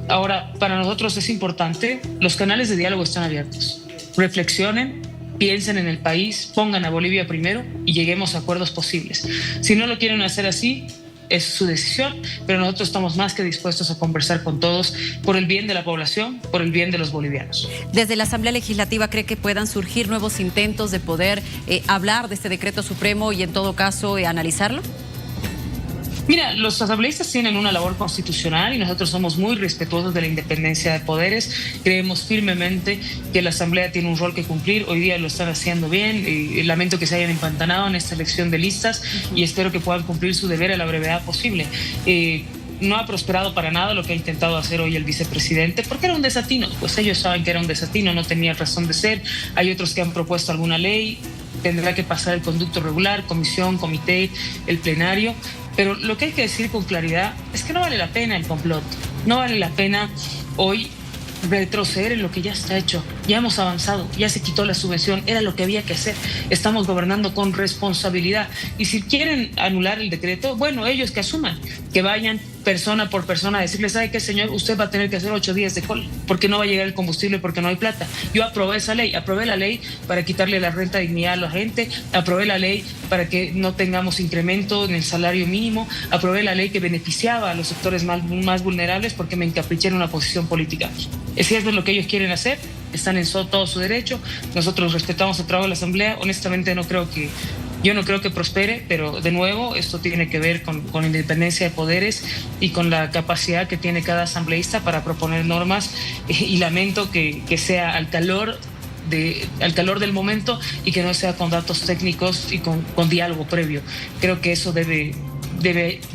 Ahora, para nosotros es importante, los canales de diálogo están abiertos. Reflexionen, piensen en el país, pongan a Bolivia primero y lleguemos a acuerdos posibles. Si no lo quieren hacer así, es su decisión, pero nosotros estamos más que dispuestos a conversar con todos por el bien de la población, por el bien de los bolivianos. Desde la Asamblea Legislativa, ¿cree que puedan surgir nuevos intentos de poder hablar de este decreto supremo y en todo caso analizarlo? Mira, los asambleístas tienen una labor constitucional y nosotros somos muy respetuosos de la independencia de poderes. Creemos firmemente que la Asamblea tiene un rol que cumplir. Hoy día lo están haciendo bien. Lamento que se hayan empantanado en esta elección de listas y espero que puedan cumplir su deber a la brevedad posible. No ha prosperado para nada lo que ha intentado hacer hoy el vicepresidente, porque era un desatino. Pues ellos saben que era un desatino, no tenía razón de ser. Hay otros que han propuesto alguna ley. Tendrá que pasar el conducto regular, comisión, comité, el plenario. Pero lo que hay que decir con claridad es que no vale la pena el complot, no vale la pena hoy retroceder en lo que ya está hecho. Ya hemos avanzado, ya se quitó la subvención, era lo que había que hacer. Estamos gobernando con responsabilidad. Y si quieren anular el decreto, bueno, ellos que asuman, que vayan persona por persona a decirle, ¿sabe qué, señor? Usted va a tener que hacer 8 días de cola porque no va a llegar el combustible, porque no hay plata. Yo aprobé esa ley, aprobé la ley para quitarle la renta dignidad a la gente, aprobé la ley para que no tengamos incremento en el salario mínimo, aprobé la ley que beneficiaba a los sectores más vulnerables porque me encapriché en una posición política. Si eso es lo que ellos quieren hacer, están en todo su derecho. Nosotros respetamos el trabajo de la Asamblea. Honestamente yo no creo que prospere, pero de nuevo esto tiene que ver con independencia de poderes y con la capacidad que tiene cada asambleísta para proponer normas y lamento que sea al calor del momento y que no sea con datos técnicos y con diálogo previo. Creo que eso debe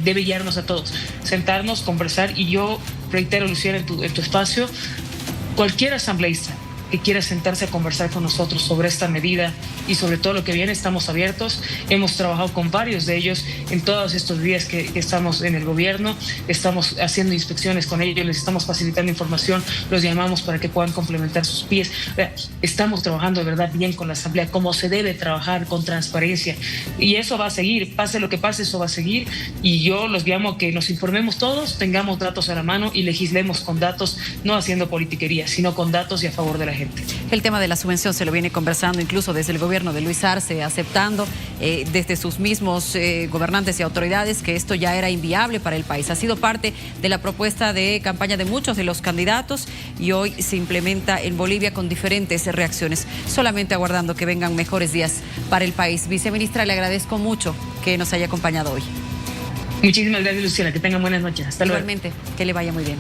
guiarnos a todos, sentarnos, conversar y yo reitero, Luciana, en tu espacio, cualquier asambleísta que quiera sentarse a conversar con nosotros sobre esta medida y sobre todo lo que viene, estamos abiertos. Hemos trabajado con varios de ellos en todos estos días que estamos en el gobierno, estamos haciendo inspecciones con ellos, les estamos facilitando información, los llamamos para que puedan complementar sus pies. Estamos trabajando de verdad bien con la Asamblea, como se debe trabajar, con transparencia, y eso va a seguir, pase lo que pase, eso va a seguir, y yo los llamo a que nos informemos todos, tengamos datos a la mano y legislemos con datos, no haciendo politiquería, sino con datos y a favor de la gente. El tema de la subvención se lo viene conversando incluso desde el gobierno de Luis Arce, aceptando desde sus mismos gobernantes y autoridades que esto ya era inviable para el país. Ha sido parte de la propuesta de campaña de muchos de los candidatos y hoy se implementa en Bolivia con diferentes reacciones, solamente aguardando que vengan mejores días para el país. Viceministra, le agradezco mucho que nos haya acompañado hoy. Muchísimas gracias, Luciana, que tengan buenas noches. Hasta luego. Igualmente, que le vaya muy bien.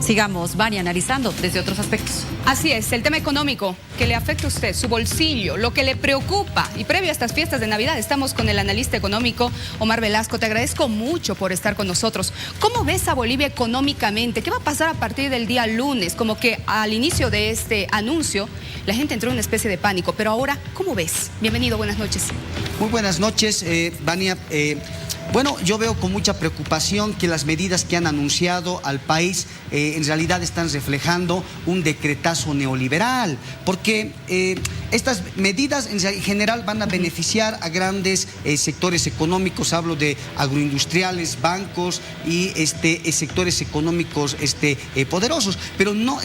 Sigamos, Vania, analizando desde otros aspectos. Así es, el tema económico que le afecta a usted, su bolsillo, lo que le preocupa. Y previo a estas fiestas de Navidad, estamos con el analista económico Omar Velasco. Te agradezco mucho por estar con nosotros. ¿Cómo ves a Bolivia económicamente? ¿Qué va a pasar a partir del día lunes? Como que al inicio de este anuncio, la gente entró en una especie de pánico. Pero ahora, ¿cómo ves? Bienvenido, buenas noches. Muy buenas noches, Vania. Bueno, yo veo con mucha preocupación que las medidas que han anunciado al país en realidad están reflejando un decretazo neoliberal, porque estas medidas en general van a beneficiar a grandes sectores económicos, hablo de agroindustriales, bancos y sectores económicos poderosos, pero no,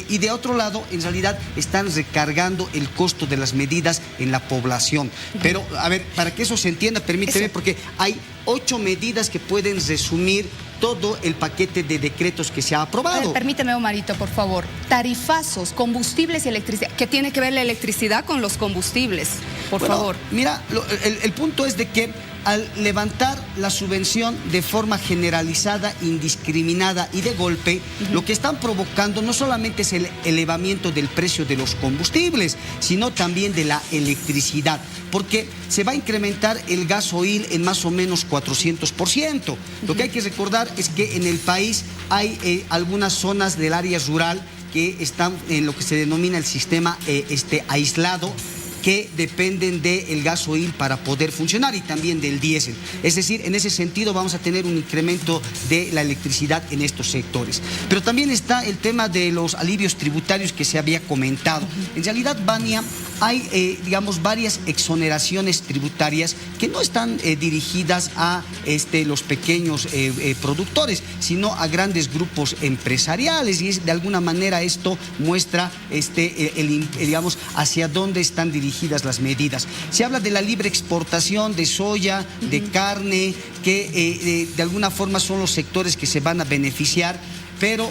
y de otro lado en realidad están recargando el costo de las medidas en la población. Pero, a ver, para que eso se entienda, permíteme, porque hay 8 medidas que pueden resumir todo el paquete de decretos que se ha aprobado. A ver, permíteme, Omarito, por favor. Tarifazos, combustibles y electricidad. ¿Qué tiene que ver la electricidad con los combustibles? Por favor. Mira, el punto es de que al levantar la subvención de forma generalizada, indiscriminada y de golpe, lo que están provocando no solamente es el elevamiento del precio de los combustibles, sino también de la electricidad, porque se va a incrementar el gasoil en más o menos 400%. Lo que hay que recordar es que en el país hay algunas zonas del área rural que están en lo que se denomina el sistema aislado, que dependen del gasoil para poder funcionar y también del diésel. Es decir, en ese sentido vamos a tener un incremento de la electricidad en estos sectores. Pero también está el tema de los alivios tributarios que se había comentado. En realidad, Vania, hay, digamos, varias exoneraciones tributarias que no están dirigidas a los pequeños productores, sino a grandes grupos empresariales, y de alguna manera esto muestra digamos, hacia dónde están dirigidas las medidas. Se habla de la libre exportación de soya, de carne, que de alguna forma son los sectores que se van a beneficiar, pero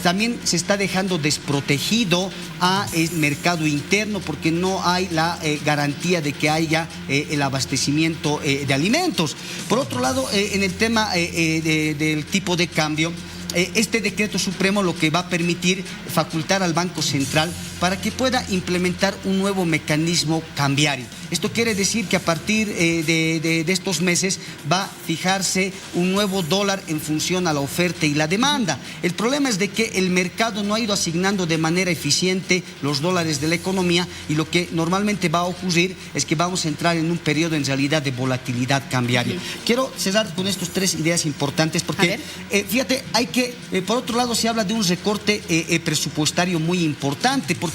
también se está dejando desprotegido a el mercado interno porque no hay la garantía de que haya el abastecimiento de alimentos. Por otro lado, en el tema del tipo de cambio, este decreto supremo lo que va a permitir facultar al Banco Central para que pueda implementar un nuevo mecanismo cambiario. Esto quiere decir que a partir de estos meses va a fijarse un nuevo dólar en función a la oferta y la demanda. El problema es de que el mercado no ha ido asignando de manera eficiente los dólares de la economía, y lo que normalmente va a ocurrir es que vamos a entrar en un periodo en realidad de volatilidad cambiaria. Quiero cerrar con estas 3 ideas importantes porque, fíjate, hay que, por otro lado, se habla de un recorte presupuestario muy importante porque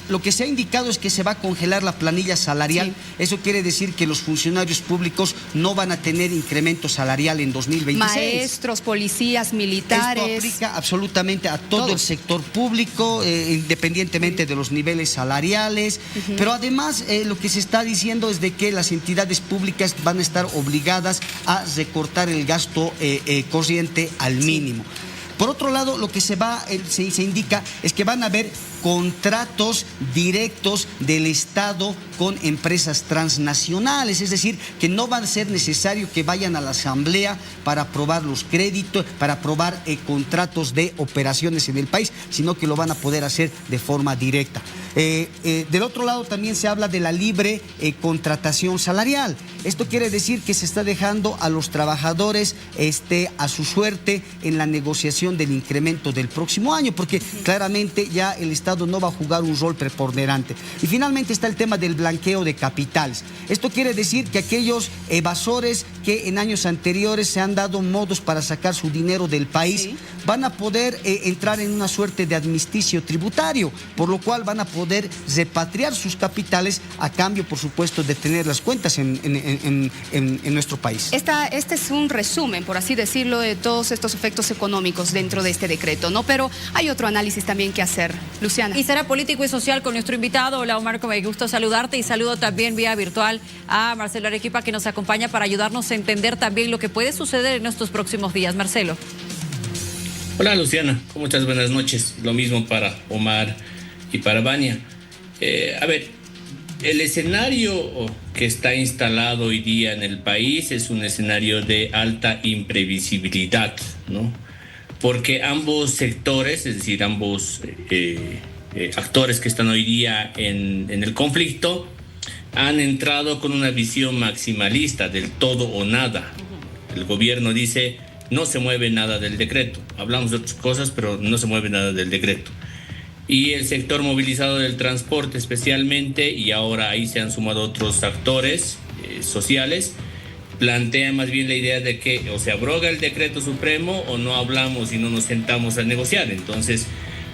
lo que se ha indicado es que se va a congelar la planilla salarial. Eso quiere decir que los funcionarios públicos no van a tener incremento salarial en 2026. Maestros, policías, militares. Esto aplica absolutamente a todo el sector público, independientemente de los niveles salariales. Pero además lo que se está diciendo es de que las entidades públicas van a estar obligadas a recortar el gasto corriente al mínimo. Por otro lado, lo que se indica es que van a haber contratos directos del Estado con empresas transnacionales, es decir, que no va a ser necesario que vayan a la Asamblea para aprobar los créditos, para aprobar contratos de operaciones en el país, sino que lo van a poder hacer de forma directa. Del otro lado también se habla de la libre contratación salarial. Esto quiere decir que se está dejando a los trabajadores a su suerte en la negociación del incremento del próximo año, porque claramente ya el Estado no va a jugar un rol preponderante. Y finalmente está el tema del blanqueo de capitales. Esto quiere decir que aquellos evasores que en años anteriores se han dado modos para sacar su dinero del país, van a poder entrar en una suerte de amnisticio tributario, por lo cual van a poder repatriar sus capitales a cambio, por supuesto, de tener las cuentas en nuestro país. Este es un resumen, por así decirlo, de todos estos efectos económicos dentro de este decreto, ¿no? Pero hay otro análisis también que hacer. Luciana. Y será político y social con nuestro invitado. Hola, Omar, me gusta saludarte y saludo también vía virtual a Marcelo Arequipa, que nos acompaña para ayudarnos a entender también lo que puede suceder en estos próximos días. Marcelo. Hola, Luciana, ¿cómo estás? Buenas noches. Lo mismo para Omar y para Vania. A ver, el escenario que está instalado hoy día en el país es un escenario de alta imprevisibilidad, ¿no? Porque ambos sectores, es decir, ambos actores que están hoy día en el conflicto, han entrado con una visión maximalista del todo o nada. El gobierno dice, no se mueve nada del decreto. Hablamos de otras cosas, pero no se mueve nada del decreto. Y el sector movilizado del transporte especialmente, y ahora ahí se han sumado otros actores sociales, plantea más bien la idea de que o se abroga el decreto supremo o no hablamos y no nos sentamos a negociar. Entonces,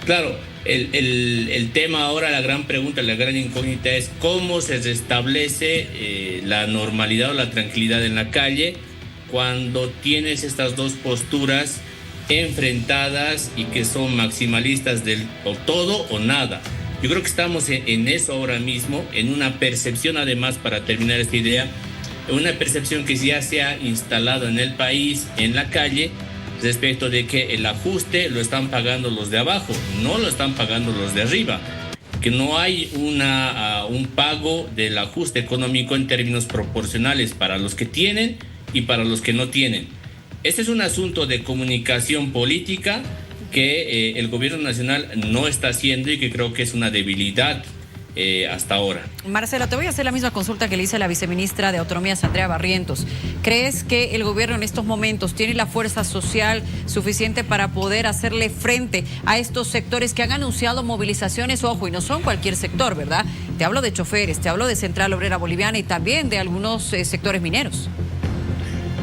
claro, el tema ahora, la gran pregunta, la gran incógnita es cómo se restablece la normalidad o la tranquilidad en la calle cuando tienes estas dos posturas enfrentadas y que son maximalistas del o todo o nada. Yo creo que estamos en eso ahora mismo, en una percepción, además, para terminar esta idea, una percepción que ya se ha instalado en el país, en la calle, respecto de que el ajuste lo están pagando los de abajo, no lo están pagando los de arriba, que no hay un pago del ajuste económico en términos proporcionales para los que tienen y para los que no tienen. Este es un asunto de comunicación política que el gobierno nacional no está haciendo y que creo que es una debilidad hasta ahora. Marcelo, te voy a hacer la misma consulta que le hice a la viceministra de Autonomía, Andrea Barrientos. ¿Crees que el gobierno en estos momentos tiene la fuerza social suficiente para poder hacerle frente a estos sectores que han anunciado movilizaciones? Ojo, y no son cualquier sector, ¿verdad? Te hablo de choferes, te hablo de Central Obrera Boliviana y también de algunos sectores mineros.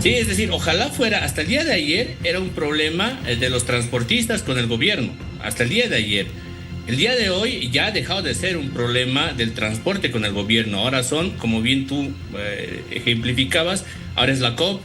Sí, es decir, ojalá fuera, hasta el día de ayer era un problema de los transportistas con el gobierno, hasta el día de ayer. El día de hoy ya ha dejado de ser un problema del transporte con el gobierno, ahora son, como bien tú ejemplificabas, ahora es la COP,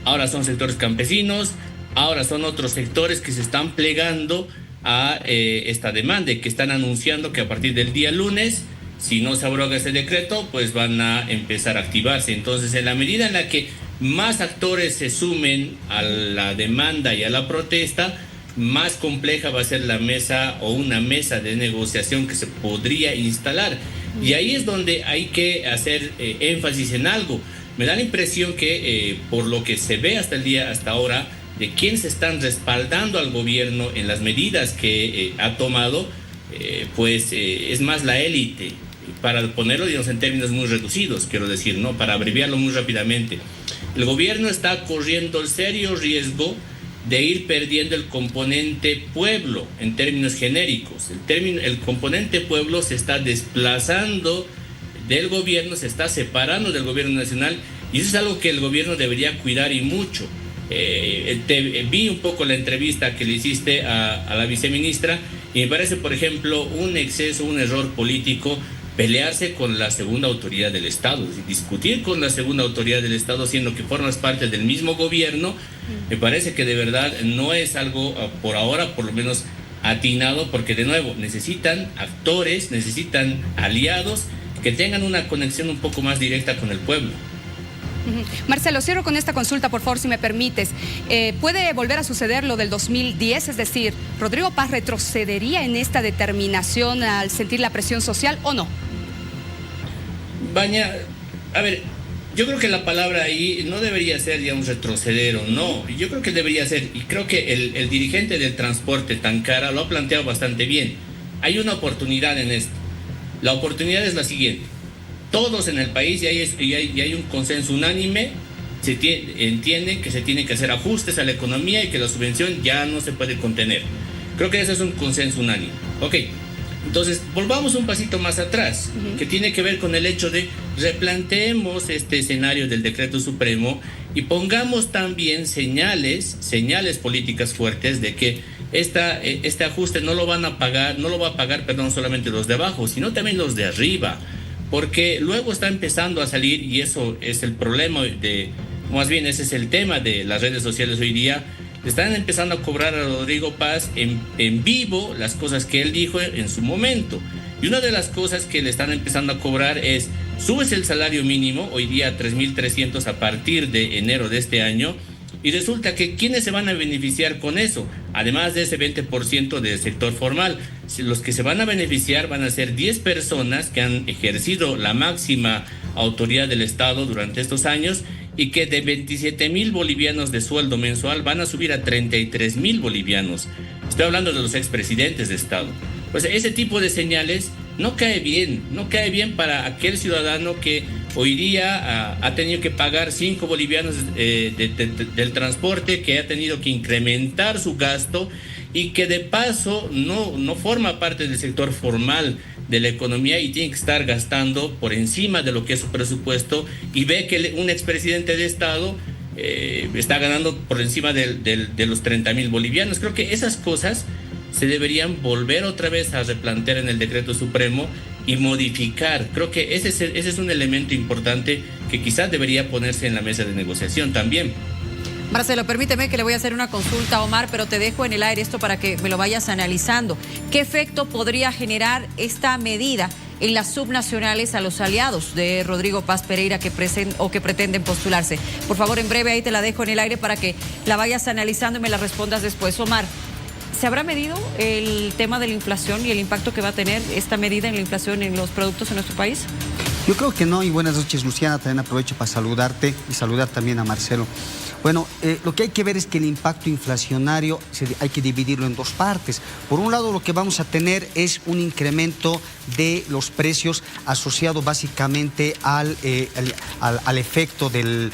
ahora son sectores campesinos, ahora son otros sectores que se están plegando a esta demanda y que están anunciando que a partir del día lunes, si no se abroga ese decreto, pues van a empezar a activarse. Entonces, en la medida en la que más actores se sumen a la demanda y a la protesta, más compleja va a ser la mesa o una mesa de negociación que se podría instalar. Y ahí es donde hay que hacer énfasis en algo. Me da la impresión que por lo que se ve hasta ahora, de quienes están respaldando al gobierno en las medidas que ha tomado, es más la élite. Para ponerlo, digamos, en términos muy reducidos, quiero decir, ¿no? Para abreviarlo muy rápidamente. El gobierno está corriendo el serio riesgo de ir perdiendo el componente pueblo en términos genéricos. El componente pueblo se está desplazando del gobierno, se está separando del gobierno nacional, y eso es algo que el gobierno debería cuidar y mucho. Vi un poco la entrevista que le hiciste a la viceministra y me parece, por ejemplo, un exceso, un error político pelearse con la segunda autoridad del Estado, es decir, discutir con la segunda autoridad del Estado siendo que formas parte del mismo gobierno. Me parece que de verdad no es algo por ahora, por lo menos atinado, porque de nuevo necesitan actores, necesitan aliados que tengan una conexión un poco más directa con el pueblo. Marcelo, cierro con esta consulta, por favor, si me permites. ¿Puede volver a suceder lo del 2010? Es decir, ¿Rodrigo Paz retrocedería en esta determinación al sentir la presión social o no? Baña, a ver, yo creo que la palabra ahí no debería ser, digamos, retroceder o no. Yo creo que debería ser, y creo que el dirigente del transporte Tancara lo ha planteado bastante bien. Hay una oportunidad en esto. La oportunidad es la siguiente. todos en el país, y hay un consenso unánime, entienden que se tienen que hacer ajustes a la economía y que la subvención ya no se puede contener. Creo que ese es un consenso unánime. Ok, entonces volvamos un pasito más atrás, que tiene que ver con el hecho de replanteemos este escenario del decreto supremo y pongamos también señales políticas fuertes de que este ajuste no lo va a pagar solamente los de abajo, sino también los de arriba, porque luego está empezando a salir, y eso es el problema más bien ese es el tema de las redes sociales hoy día. Están empezando a cobrar a Rodrigo Paz en vivo las cosas que él dijo en su momento. Y una de las cosas que le están empezando a cobrar es: subes el salario mínimo, hoy día 3.300 a partir de enero de este año, y resulta que ¿quiénes se van a beneficiar con eso? Además de ese 20% del sector formal, los que se van a beneficiar van a ser 10 personas que han ejercido la máxima autoridad del Estado durante estos años, y que de 27.000 bolivianos de sueldo mensual van a subir a 33.000 bolivianos. Estoy hablando de los expresidentes de Estado. Pues ese tipo de señales no cae bien para aquel ciudadano que hoy día ha tenido que pagar 5 bolivianos del transporte, que ha tenido que incrementar su gasto y que de paso no forma parte del sector formal de la economía y tiene que estar gastando por encima de lo que es su presupuesto, y ve que un expresidente de Estado está ganando por encima de los 30.000 bolivianos. Creo que esas cosas se deberían volver otra vez a replantear en el decreto supremo y modificar. Creo que ese es un elemento importante que quizás debería ponerse en la mesa de negociación también. Marcelo, permíteme que le voy a hacer una consulta a Omar, pero te dejo en el aire esto para que me lo vayas analizando. ¿Qué efecto podría generar esta medida en las subnacionales a los aliados de Rodrigo Paz Pereira que pretenden postularse? Por favor, en breve ahí te la dejo en el aire para que la vayas analizando y me la respondas después. Omar, ¿se habrá medido el tema de la inflación y el impacto que va a tener esta medida en la inflación en los productos en nuestro país? Yo creo que no, y buenas noches, Luciana. También aprovecho para saludarte y saludar también a Marcelo. Bueno, lo que hay que ver es que el impacto inflacionario hay que dividirlo en dos partes. Por un lado, lo que vamos a tener es un incremento de los precios asociado básicamente al efecto del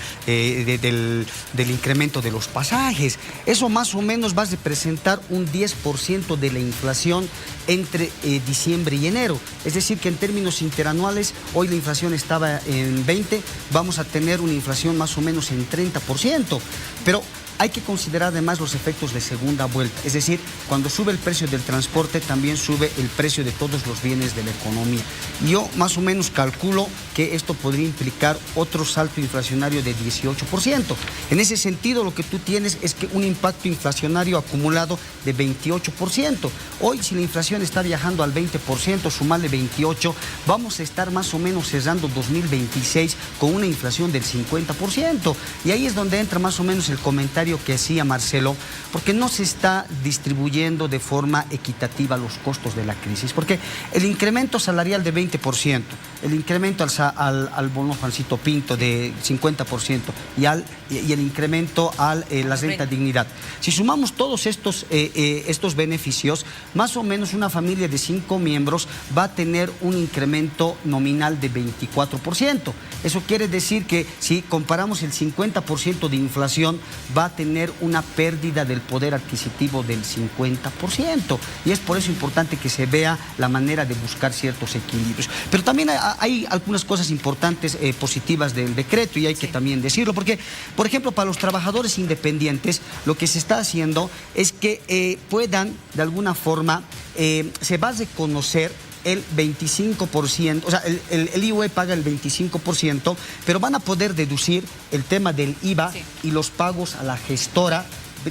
incremento de los pasajes. Eso más o menos va a representar un 10% de la inflación entre diciembre y enero. Es decir, que en términos interanuales, hoy la inflación estaba en 20, vamos a tener una inflación más o menos en 30%. Pero hay que considerar además los efectos de segunda vuelta. Es decir, cuando sube el precio del transporte, también sube el precio de todos los bienes de la economía. Yo más o menos calculo que esto podría implicar otro salto inflacionario de 18%. En ese sentido, lo que tú tienes es que un impacto inflacionario acumulado de 28%. Hoy, si la inflación está viajando al 20%, sumarle 28%, vamos a estar más o menos cerrando 2026 con una inflación del 50%. Y ahí es donde entra más o menos el comentario que hacía Marcelo, porque no se está distribuyendo de forma equitativa los costos de la crisis, porque el incremento salarial de 20%, el incremento al bono Juancito Pinto de 50% y el incremento a la renta dignidad. Si sumamos todos estos beneficios, más o menos una familia de 5 miembros va a tener un incremento nominal de 24%. Eso quiere decir que si comparamos el 50% de inflación, va a tener una pérdida del poder adquisitivo del 50%. Y es por eso importante que se vea la manera de buscar ciertos equilibrios. Pero también hay algunas cosas importantes, positivas del decreto, y hay que también decirlo, porque, por ejemplo, para los trabajadores independientes, lo que se está haciendo es que puedan, de alguna forma, se va a reconocer el 25%, o sea, el IUE paga el 25%, pero van a poder deducir el tema del IVA y los pagos a la gestora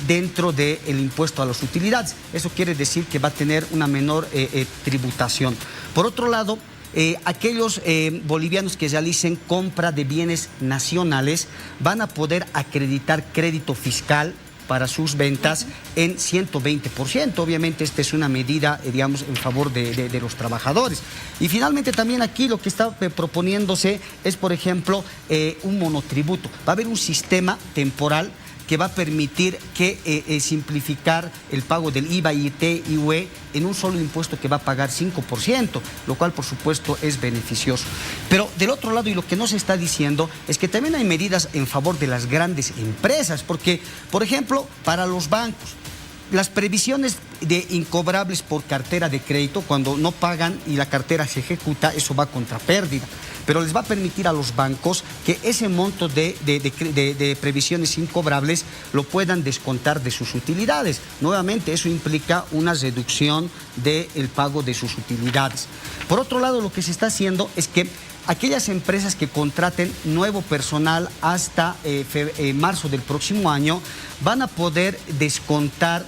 dentro del impuesto a las utilidades. Eso quiere decir que va a tener una menor tributación. Por otro lado, aquellos bolivianos que realicen compra de bienes nacionales van a poder acreditar crédito fiscal para sus ventas en 120%. Obviamente esta es una medida, digamos, en favor de los trabajadores. Y finalmente también aquí lo que está proponiéndose es, por ejemplo, un monotributo. Va a haber un sistema temporal que va a permitir que simplificar el pago del IVA, IT, IUE en un solo impuesto que va a pagar 5%, lo cual por supuesto es beneficioso. Pero del otro lado, y lo que no se está diciendo, es que también hay medidas en favor de las grandes empresas, porque, por ejemplo, para los bancos, las previsiones de incobrables por cartera de crédito, cuando no pagan y la cartera se ejecuta, eso va contra pérdida. Pero les va a permitir a los bancos que ese monto de previsiones incobrables lo puedan descontar de sus utilidades. Nuevamente, eso implica una reducción del pago de sus utilidades. Por otro lado, lo que se está haciendo es que aquellas empresas que contraten nuevo personal hasta marzo del próximo año van a poder descontar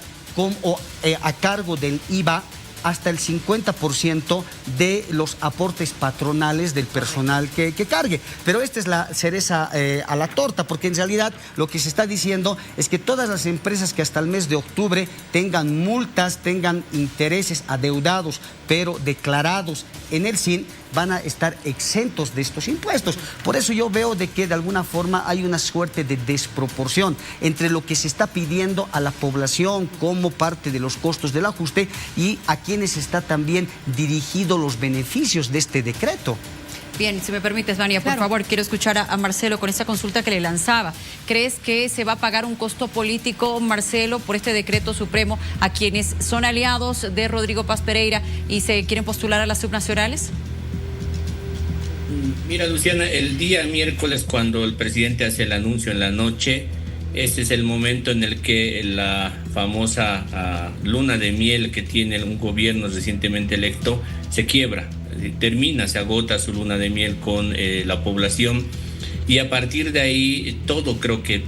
a cargo del IVA hasta el 50% de los aportes patronales del personal que cargue. Pero esta es la cereza a la torta, porque en realidad lo que se está diciendo es que todas las empresas que hasta el mes de octubre tengan multas, tengan intereses adeudados, pero declarados en el SIN, van a estar exentos de estos impuestos. Por eso yo veo de que de alguna forma hay una suerte de desproporción entre lo que se está pidiendo a la población como parte de los costos del ajuste y a quienes está también dirigido los beneficios de este decreto. Bien, si me permites, Vania, por favor, quiero escuchar a Marcelo con esta consulta que le lanzaba. ¿Crees que se va a pagar un costo político, Marcelo, por este decreto supremo a quienes son aliados de Rodrigo Paz Pereira y se quieren postular a las subnacionales? Mira, Luciana, el día miércoles, cuando el presidente hace el anuncio en la noche, este es el momento en el que la famosa luna de miel que tiene un gobierno recientemente electo se quiebra. Termina, se agota su luna de miel con la población, y a partir de ahí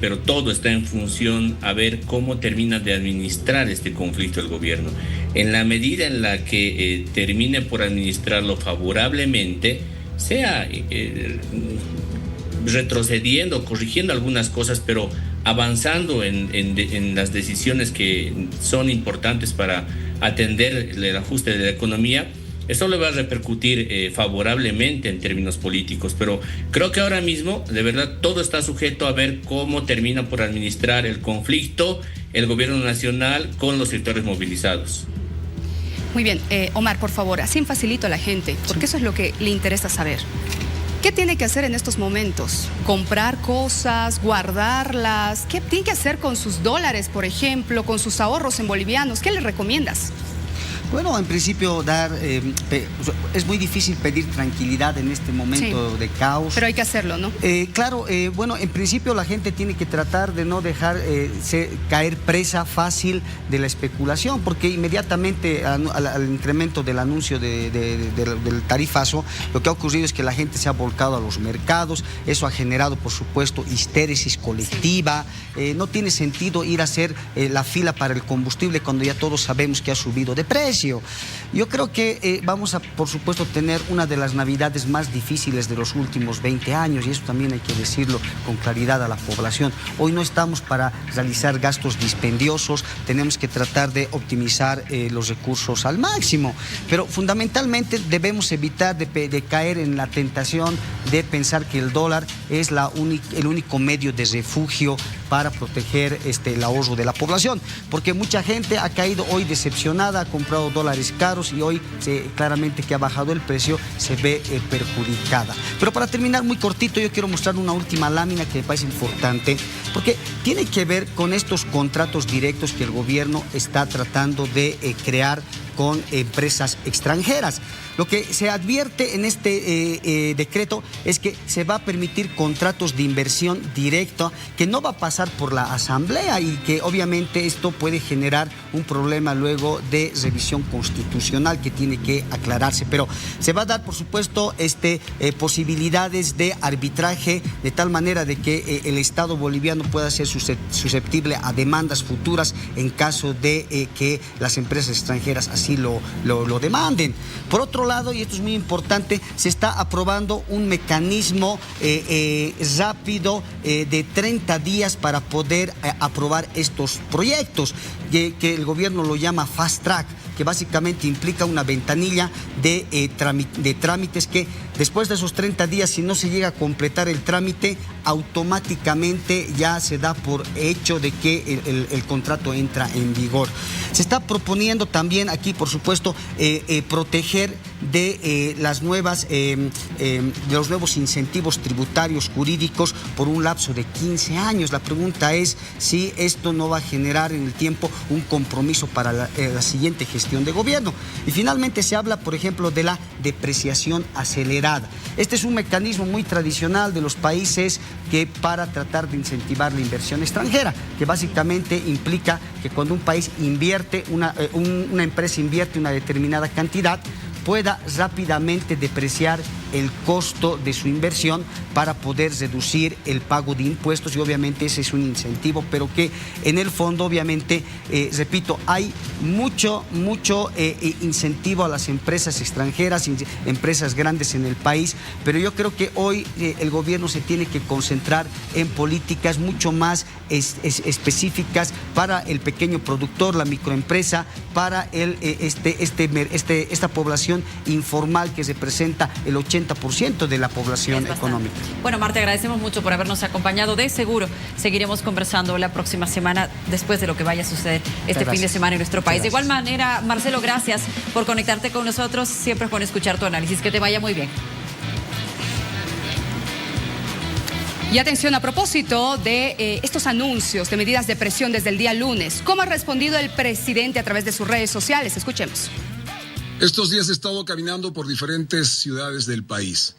pero todo está en función a ver cómo termina de administrar este conflicto el gobierno. En la medida en la que termine por administrarlo favorablemente, sea retrocediendo, corrigiendo algunas cosas, pero avanzando en las decisiones que son importantes para atender el ajuste de la economía, eso le va a repercutir favorablemente en términos políticos. Pero creo que ahora mismo, de verdad, todo está sujeto a ver cómo termina por administrar el conflicto el gobierno nacional con los sectores movilizados. Muy bien, Omar, por favor, así en facilito a la gente, porque eso es lo que le interesa saber. ¿Qué tiene que hacer en estos momentos? ¿Comprar cosas? ¿Guardarlas? ¿Qué tiene que hacer con sus dólares, por ejemplo, con sus ahorros en bolivianos? ¿Qué le recomiendas? Bueno, en principio es muy difícil pedir tranquilidad en este momento de caos. Pero hay que hacerlo, ¿no? Claro, bueno, en principio la gente tiene que tratar de no dejar caer presa fácil de la especulación, porque inmediatamente al incremento del anuncio del tarifazo, lo que ha ocurrido es que la gente se ha volcado a los mercados. Eso ha generado, por supuesto, histérisis colectiva. No tiene sentido ir a hacer la fila para el combustible cuando ya todos sabemos que ha subido de precio. Yo creo que vamos a, por supuesto, tener una de las navidades más difíciles de los últimos 20 años, y eso también hay que decirlo con claridad a la población. Hoy no estamos para realizar gastos dispendiosos, tenemos que tratar de optimizar los recursos al máximo, pero fundamentalmente debemos evitar de caer en la tentación de pensar que el dólar es el único medio de refugio para proteger el ahorro de la población, porque mucha gente ha caído hoy decepcionada, ha comprado dólares caros y hoy claramente que ha bajado el precio, se ve perjudicada. Pero para terminar muy cortito, yo quiero mostrar una última lámina que me parece importante, porque tiene que ver con estos contratos directos que el gobierno está tratando de crear con empresas extranjeras. Lo que se advierte en este decreto es que se va a permitir contratos de inversión directa que no va a pasar por la Asamblea, y que obviamente esto puede generar un problema luego de revisión constitucional que tiene que aclararse. Pero se va a dar, por supuesto, posibilidades de arbitraje de tal manera de que el Estado boliviano pueda ser susceptible a demandas futuras en caso de que las empresas extranjeras así lo demanden. Por otro lado, y esto es muy importante, se está aprobando un mecanismo rápido de 30 días para poder aprobar estos proyectos, que el gobierno lo llama Fast Track, que básicamente implica una ventanilla de trámites que después de esos 30 días, si no se llega a completar el trámite, automáticamente ya se da por hecho de que el contrato entra en vigor. Se está proponiendo también aquí, por supuesto, proteger de los nuevos incentivos tributarios jurídicos por un lapso de 15 años. La pregunta es si esto no va a generar en el tiempo un compromiso para la siguiente gestión de gobierno. Y finalmente se habla, por ejemplo, de la depreciación acelerada. Este es un mecanismo muy tradicional de los países que para tratar de incentivar la inversión extranjera, que básicamente implica que cuando un país invierte, una empresa invierte una determinada cantidad, pueda rápidamente depreciar el costo de su inversión para poder reducir el pago de impuestos, y obviamente ese es un incentivo, pero que en el fondo obviamente, repito, hay mucho incentivo a las empresas extranjeras, empresas grandes en el país, pero yo creo que hoy el gobierno se tiene que concentrar en políticas mucho más específicas para el pequeño productor, la microempresa, para esta población informal que representa el 80% de la población económica. Bueno, Marta, agradecemos mucho por habernos acompañado. De seguro seguiremos conversando la próxima semana después de lo que vaya a suceder este fin de semana en nuestro país. De igual manera, Marcelo, gracias por conectarte con nosotros. Siempre es bueno escuchar tu análisis. Que te vaya muy bien. Y atención, a propósito de estos anuncios de medidas de presión desde el día lunes, ¿cómo ha respondido el presidente a través de sus redes sociales? Escuchemos. Estos días he estado caminando por diferentes ciudades del país.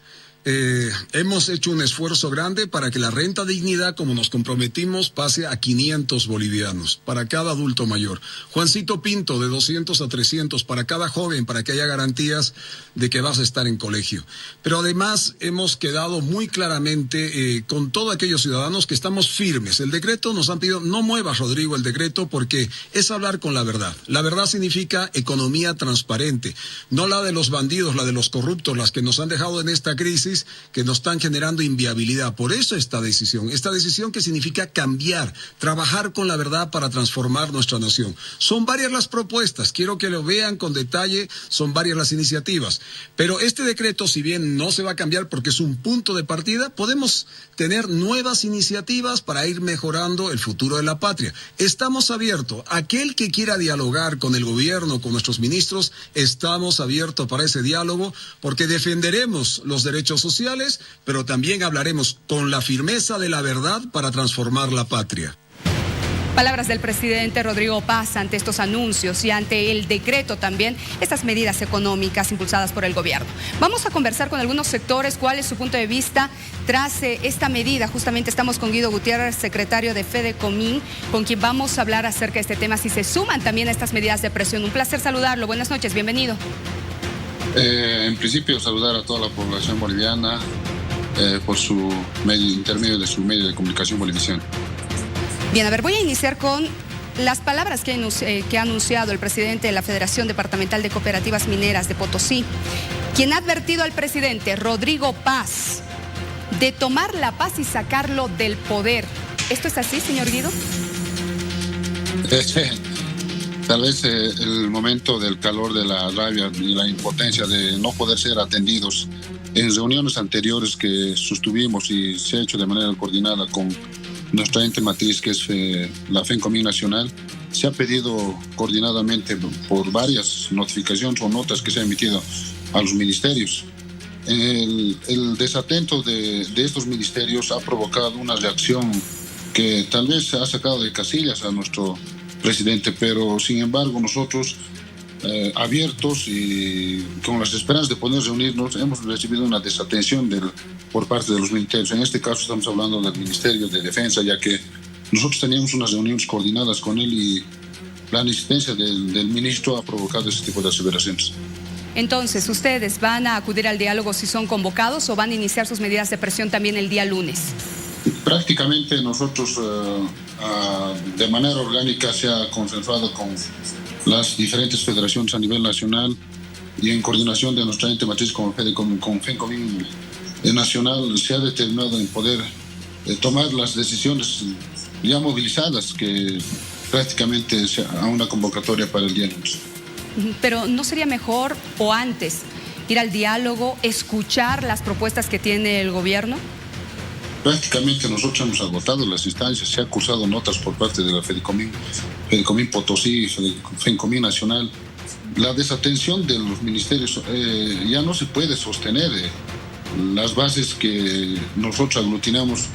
Hemos hecho un esfuerzo grande para que la renta dignidad, como nos comprometimos, pase a 500 bolivianos para cada adulto mayor. Juancito Pinto, de 200 a 300 para cada joven, para que haya garantías de que vas a estar en colegio. Pero además hemos quedado muy claramente con todos aquellos ciudadanos que estamos firmes. El decreto nos han pedido, no mueva, Rodrigo, el decreto, porque es hablar con la verdad. La verdad significa economía transparente, no la de los bandidos, la de los corruptos, las que nos han dejado en esta crisis, que nos están generando inviabilidad. Por eso esta decisión que significa cambiar, trabajar con la verdad para transformar nuestra nación. Son varias las propuestas, quiero que lo vean con detalle, son varias las iniciativas, pero este decreto, si bien no se va a cambiar porque es un punto de partida, podemos tener nuevas iniciativas para ir mejorando el futuro de la patria. Estamos abiertos, aquel que quiera dialogar con el gobierno, con nuestros ministros, estamos abiertos para ese diálogo, porque defenderemos los derechos sociales, pero también hablaremos con la firmeza de la verdad para transformar la patria. Palabras del presidente Rodrigo Paz ante estos anuncios y ante el decreto también, estas medidas económicas impulsadas por el gobierno. Vamos a conversar con algunos sectores, cuál es su punto de vista tras esta medida. Justamente estamos con Guido Gutiérrez, secretario de Fedecomín, con quien vamos a hablar acerca de este tema, si se suman también a estas medidas de presión. Un placer saludarlo. Buenas noches, bienvenido. En principio, saludar a toda la población boliviana por su intermedio de su medio de comunicación Bolivisión. Bien, a ver, voy a iniciar con las palabras que ha anunciado el presidente de la Federación Departamental de Cooperativas Mineras de Potosí, quien ha advertido al presidente Rodrigo Paz de tomar la paz y sacarlo del poder. ¿Esto es así, señor Guido? Tal vez el momento del calor de la rabia y la impotencia de no poder ser atendidos en reuniones anteriores que sostuvimos y se ha hecho de manera coordinada con nuestra ente matriz, que es la FENCOMIN Nacional, se ha pedido coordinadamente por varias notificaciones o notas que se han emitido a los ministerios. El desatento de estos ministerios ha provocado una reacción que tal vez se ha sacado de casillas a nuestro presidente, pero sin embargo nosotros abiertos y con las esperanzas de poder reunirnos, hemos recibido una desatención por parte de los ministerios. En este caso estamos hablando del Ministerio de Defensa, ya que nosotros teníamos unas reuniones coordinadas con él y la insistencia del ministro ha provocado ese tipo de aseveraciones. Entonces, ¿ustedes van a acudir al diálogo si son convocados o van a iniciar sus medidas de presión también el día lunes? Prácticamente nosotros de manera orgánica se ha consensuado con las diferentes federaciones a nivel nacional y en coordinación de nuestra ente matriz con FENCOMIN Nacional se ha determinado en poder tomar las decisiones ya movilizadas, que prácticamente a una convocatoria para el día lunes. Pero ¿no sería mejor o antes ir al diálogo, escuchar las propuestas que tiene el gobierno? Prácticamente nosotros hemos agotado las instancias, se ha cursado notas por parte de la Fedicomín Potosí, Fedicomín Nacional. La desatención de los ministerios ya no se puede sostener. Las bases que nosotros aglutinamos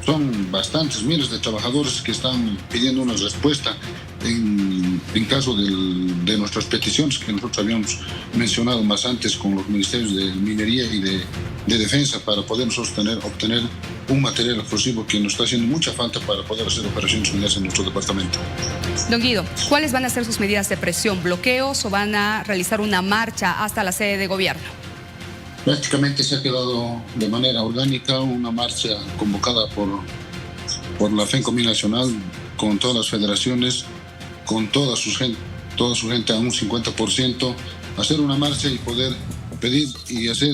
son bastantes, miles de trabajadores que están pidiendo una respuesta en caso de nuestras peticiones que nosotros habíamos mencionado más antes con los ministerios de Minería y de Defensa para poder obtener un material explosivo que nos está haciendo mucha falta para poder hacer operaciones mineras en nuestro departamento. Don Guido, ¿cuáles van a ser sus medidas de presión? ¿Bloqueos o van a realizar una marcha hasta la sede de gobierno? Prácticamente se ha quedado de manera orgánica una marcha convocada por la FENCOMIN Nacional con todas las federaciones, con toda su gente a un 50%, hacer una marcha y poder pedir y hacer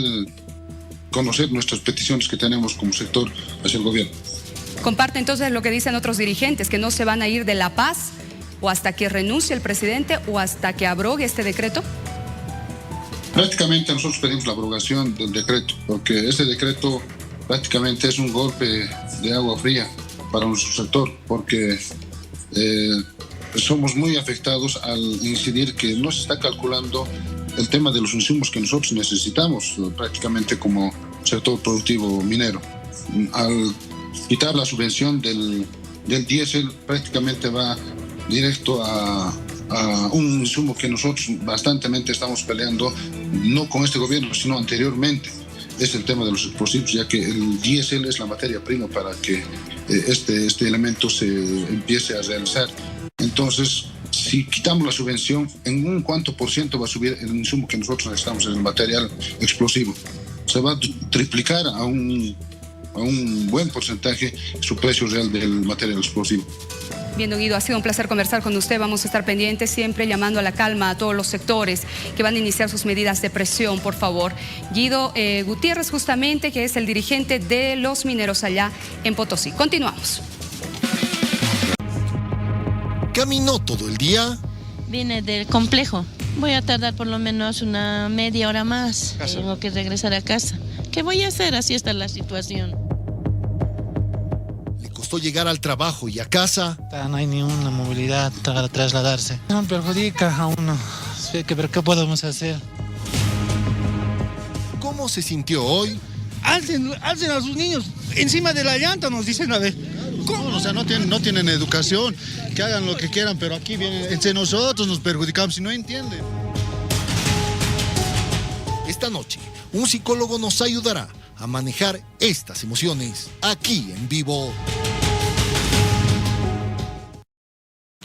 conocer nuestras peticiones que tenemos como sector hacia el gobierno. ¿Comparte entonces lo que dicen otros dirigentes, que no se van a ir de La Paz o hasta que renuncie el presidente o hasta que abrogue este decreto? Prácticamente nosotros pedimos la abrogación del decreto, porque ese decreto prácticamente es un golpe de agua fría para nuestro sector, porque somos muy afectados al incidir que no se está calculando el tema de los insumos que nosotros necesitamos prácticamente como sector productivo minero. Al quitar la subvención del diésel, prácticamente va directo a un insumo que nosotros bastantemente estamos peleando, no con este gobierno, sino anteriormente. Es el tema de los explosivos, ya que el diésel es la materia prima para que este elemento se empiece a realizar. Entonces, si quitamos la subvención, ¿en un cuánto por ciento va a subir el insumo que nosotros necesitamos en el material explosivo? Se va a triplicar a un buen porcentaje su precio real del material explosivo. Bien, don Guido, ha sido un placer conversar con usted. Vamos a estar pendientes, siempre llamando a la calma a todos los sectores que van a iniciar sus medidas de presión, por favor. Guido Gutiérrez, justamente, que es el dirigente de los mineros allá en Potosí. Continuamos. ¿Caminó todo el día? Vine del complejo. Voy a tardar por lo menos una media hora más. Tengo que regresar a casa. ¿Qué voy a hacer? Así está la situación. ¿Le costó llegar al trabajo y a casa? No hay ni una movilidad para trasladarse. No perjudica a uno. Pero ¿qué podemos hacer? ¿Cómo se sintió hoy? Alcen a sus niños encima de la llanta, nos dicen a ver. ¿Cómo? O sea, no tienen educación, que hagan lo que quieran, pero aquí vienen, entre nosotros nos perjudicamos y no entienden. Esta noche, un psicólogo nos ayudará a manejar estas emociones aquí en vivo.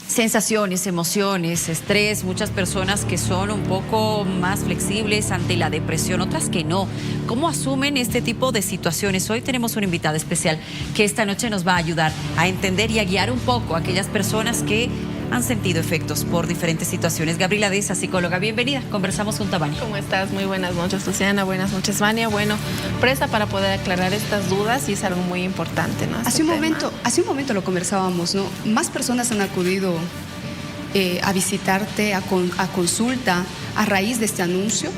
Sensaciones, emociones, estrés, muchas personas que son un poco más flexibles ante la depresión, otras que no. ¿Cómo asumen este tipo de situaciones? Hoy tenemos una invitada especial que esta noche nos va a ayudar a entender y a guiar un poco a aquellas personas que han sentido efectos por diferentes situaciones. Gabriela Deza, psicóloga, bienvenida. Conversamos junto a Vania. ¿Cómo estás? Muy buenas noches, Luciana. Buenas noches, Vania. Bueno, presta para poder aclarar estas dudas y es algo muy importante, ¿no? Hace un momento lo conversábamos, ¿no? Más personas han acudido a visitarte, a consulta, a raíz de este anuncio.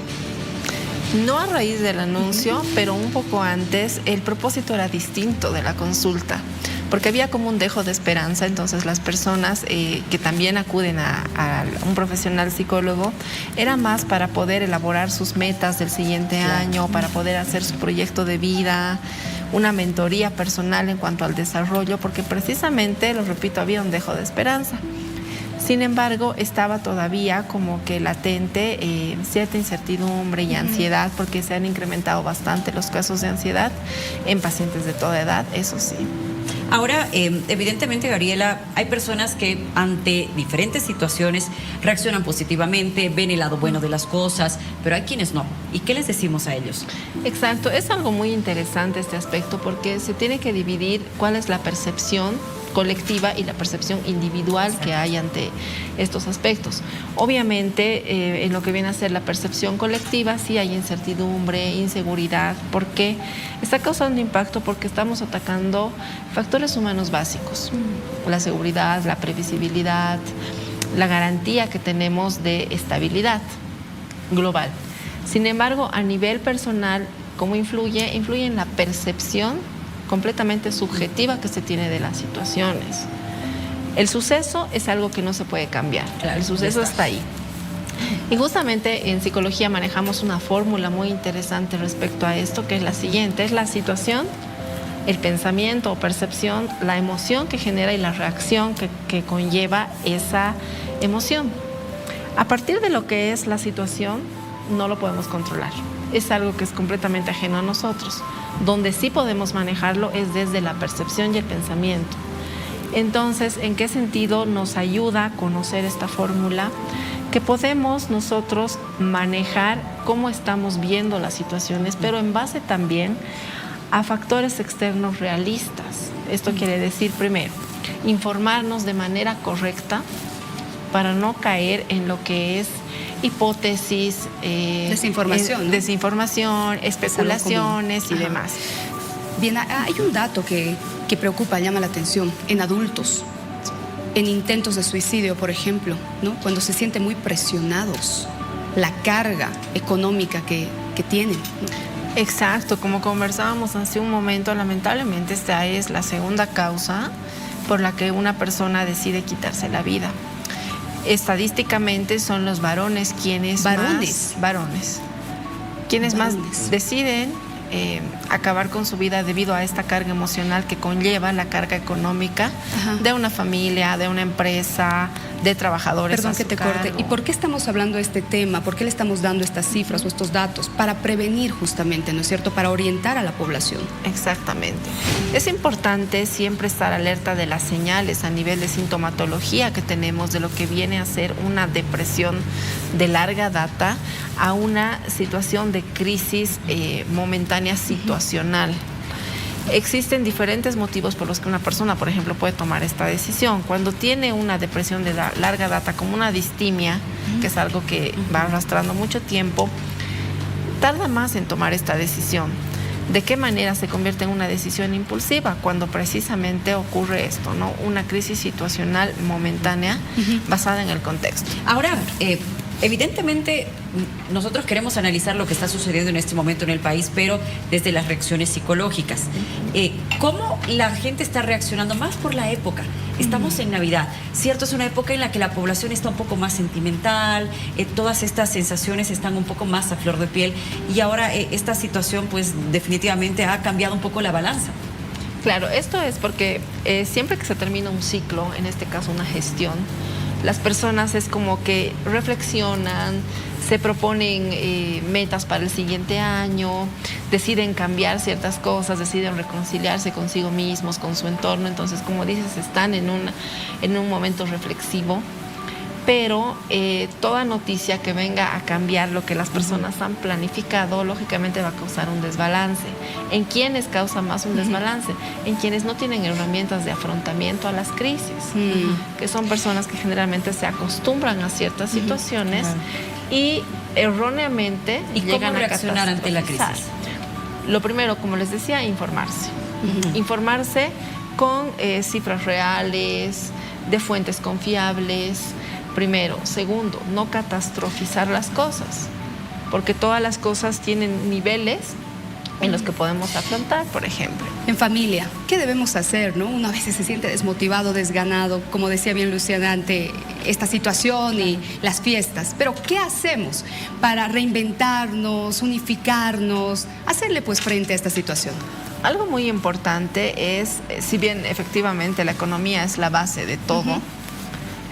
No a raíz del anuncio, pero un poco antes, el propósito era distinto de la consulta, porque había como un dejo de esperanza. Entonces las personas que también acuden a un profesional psicólogo era más para poder elaborar sus metas del siguiente año, para poder hacer su proyecto de vida, una mentoría personal en cuanto al desarrollo, porque precisamente, lo repito, había un dejo de esperanza. Sin embargo, estaba todavía como que latente cierta incertidumbre y ansiedad, porque se han incrementado bastante los casos de ansiedad en pacientes de toda edad, eso sí. Ahora, evidentemente, Gabriela, hay personas que ante diferentes situaciones reaccionan positivamente, ven el lado bueno de las cosas, pero hay quienes no. ¿Y qué les decimos a ellos? Exacto, es algo muy interesante este aspecto, porque se tiene que dividir cuál es la percepción colectiva y la percepción individual que hay ante estos aspectos. Obviamente, en lo que viene a ser la percepción colectiva, sí hay incertidumbre, inseguridad. ¿Por qué? Está causando impacto porque estamos atacando factores humanos básicos. La seguridad, la previsibilidad, la garantía que tenemos de estabilidad global. Sin embargo, a nivel personal, ¿cómo influye? Influye en la percepción completamente subjetiva que se tiene de las situaciones. El suceso es algo que no se puede cambiar. El suceso está ahí. Y justamente en psicología manejamos una fórmula muy interesante respecto a esto, que es la siguiente: es la situación, el pensamiento o percepción, la emoción que genera y la reacción que conlleva esa emoción. A partir de lo que es la situación, no lo podemos controlar. Es algo que es completamente ajeno a nosotros. Donde sí podemos manejarlo es desde la percepción y el pensamiento. Entonces, ¿en qué sentido nos ayuda a conocer esta fórmula? Que podemos nosotros manejar cómo estamos viendo las situaciones, pero en base también a factores externos realistas. Esto quiere decir, primero, informarnos de manera correcta para no caer en lo que es hipótesis, desinformación, especulaciones y demás. Bien, hay un dato que preocupa, llama la atención, en adultos, en intentos de suicidio, por ejemplo, ¿no? Cuando se sienten muy presionados, la carga económica que tienen, ¿no? Exacto, como conversábamos hace un momento, lamentablemente esta es la segunda causa por la que una persona decide quitarse la vida. Estadísticamente son los varones quienes más deciden acabar con su vida debido a esta carga emocional que conlleva la carga económica de una familia, de una empresa, de trabajadores. Perdón que te corte. ¿Y por qué estamos hablando de este tema? ¿Por qué le estamos dando estas cifras o estos datos? Para prevenir justamente, ¿no es cierto? Para orientar a la población. Exactamente. Es importante siempre estar alerta de las señales a nivel de sintomatología que tenemos de lo que viene a ser una depresión de larga data a una situación de crisis momentánea situacional. Existen diferentes motivos por los que una persona, por ejemplo, puede tomar esta decisión. Cuando tiene una depresión de larga data, como una distimia, que es algo que va arrastrando mucho tiempo, tarda más en tomar esta decisión. ¿De qué manera se convierte en una decisión impulsiva? Cuando precisamente ocurre esto, ¿no? Una crisis situacional momentánea basada en el contexto. Ahora, evidentemente, nosotros queremos analizar lo que está sucediendo en este momento en el país, pero desde las reacciones psicológicas. ¿Cómo la gente está reaccionando? Más por la época. Estamos en Navidad, ¿cierto? Es una época en la que la población está un poco más sentimental, todas estas sensaciones están un poco más a flor de piel, y ahora esta situación pues definitivamente ha cambiado un poco la balanza. Claro, esto es porque siempre que se termina un ciclo, en este caso una gestión, las personas es como que reflexionan, se proponen metas para el siguiente año, deciden cambiar ciertas cosas, deciden reconciliarse consigo mismos, con su entorno. Entonces, como dices, están en un momento reflexivo, pero toda noticia que venga a cambiar lo que las personas han planificado, lógicamente va a causar un desbalance. ¿En quiénes causa más un desbalance? En quienes no tienen herramientas de afrontamiento a las crisis, que son personas que generalmente se acostumbran a ciertas situaciones y erróneamente llegan a reaccionar ante la crisis. Lo primero, como les decía, informarse. Informarse con cifras reales, de fuentes confiables. Primero. Segundo, no catastrofizar las cosas, porque todas las cosas tienen niveles en los que podemos afrontar, por ejemplo. En familia, ¿qué debemos hacer, no? Uno a veces se siente desmotivado, desganado, como decía bien Luciana, ante esta situación y las fiestas. Pero, ¿qué hacemos para reinventarnos, unificarnos, hacerle pues frente a esta situación? Algo muy importante es, si bien efectivamente la economía es la base de todo,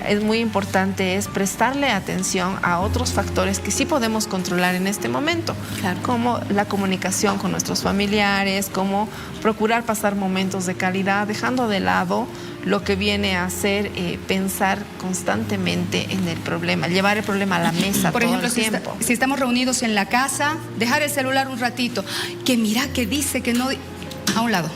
es muy importante es prestarle atención a otros factores que sí podemos controlar en este momento, como la comunicación con nuestros familiares, como procurar pasar momentos de calidad, dejando de lado lo que viene a ser pensar constantemente en el problema, llevar el problema a la mesa todo el tiempo. Si estamos reunidos en la casa, dejar el celular un ratito, que mira, que dice, que no, a un lado.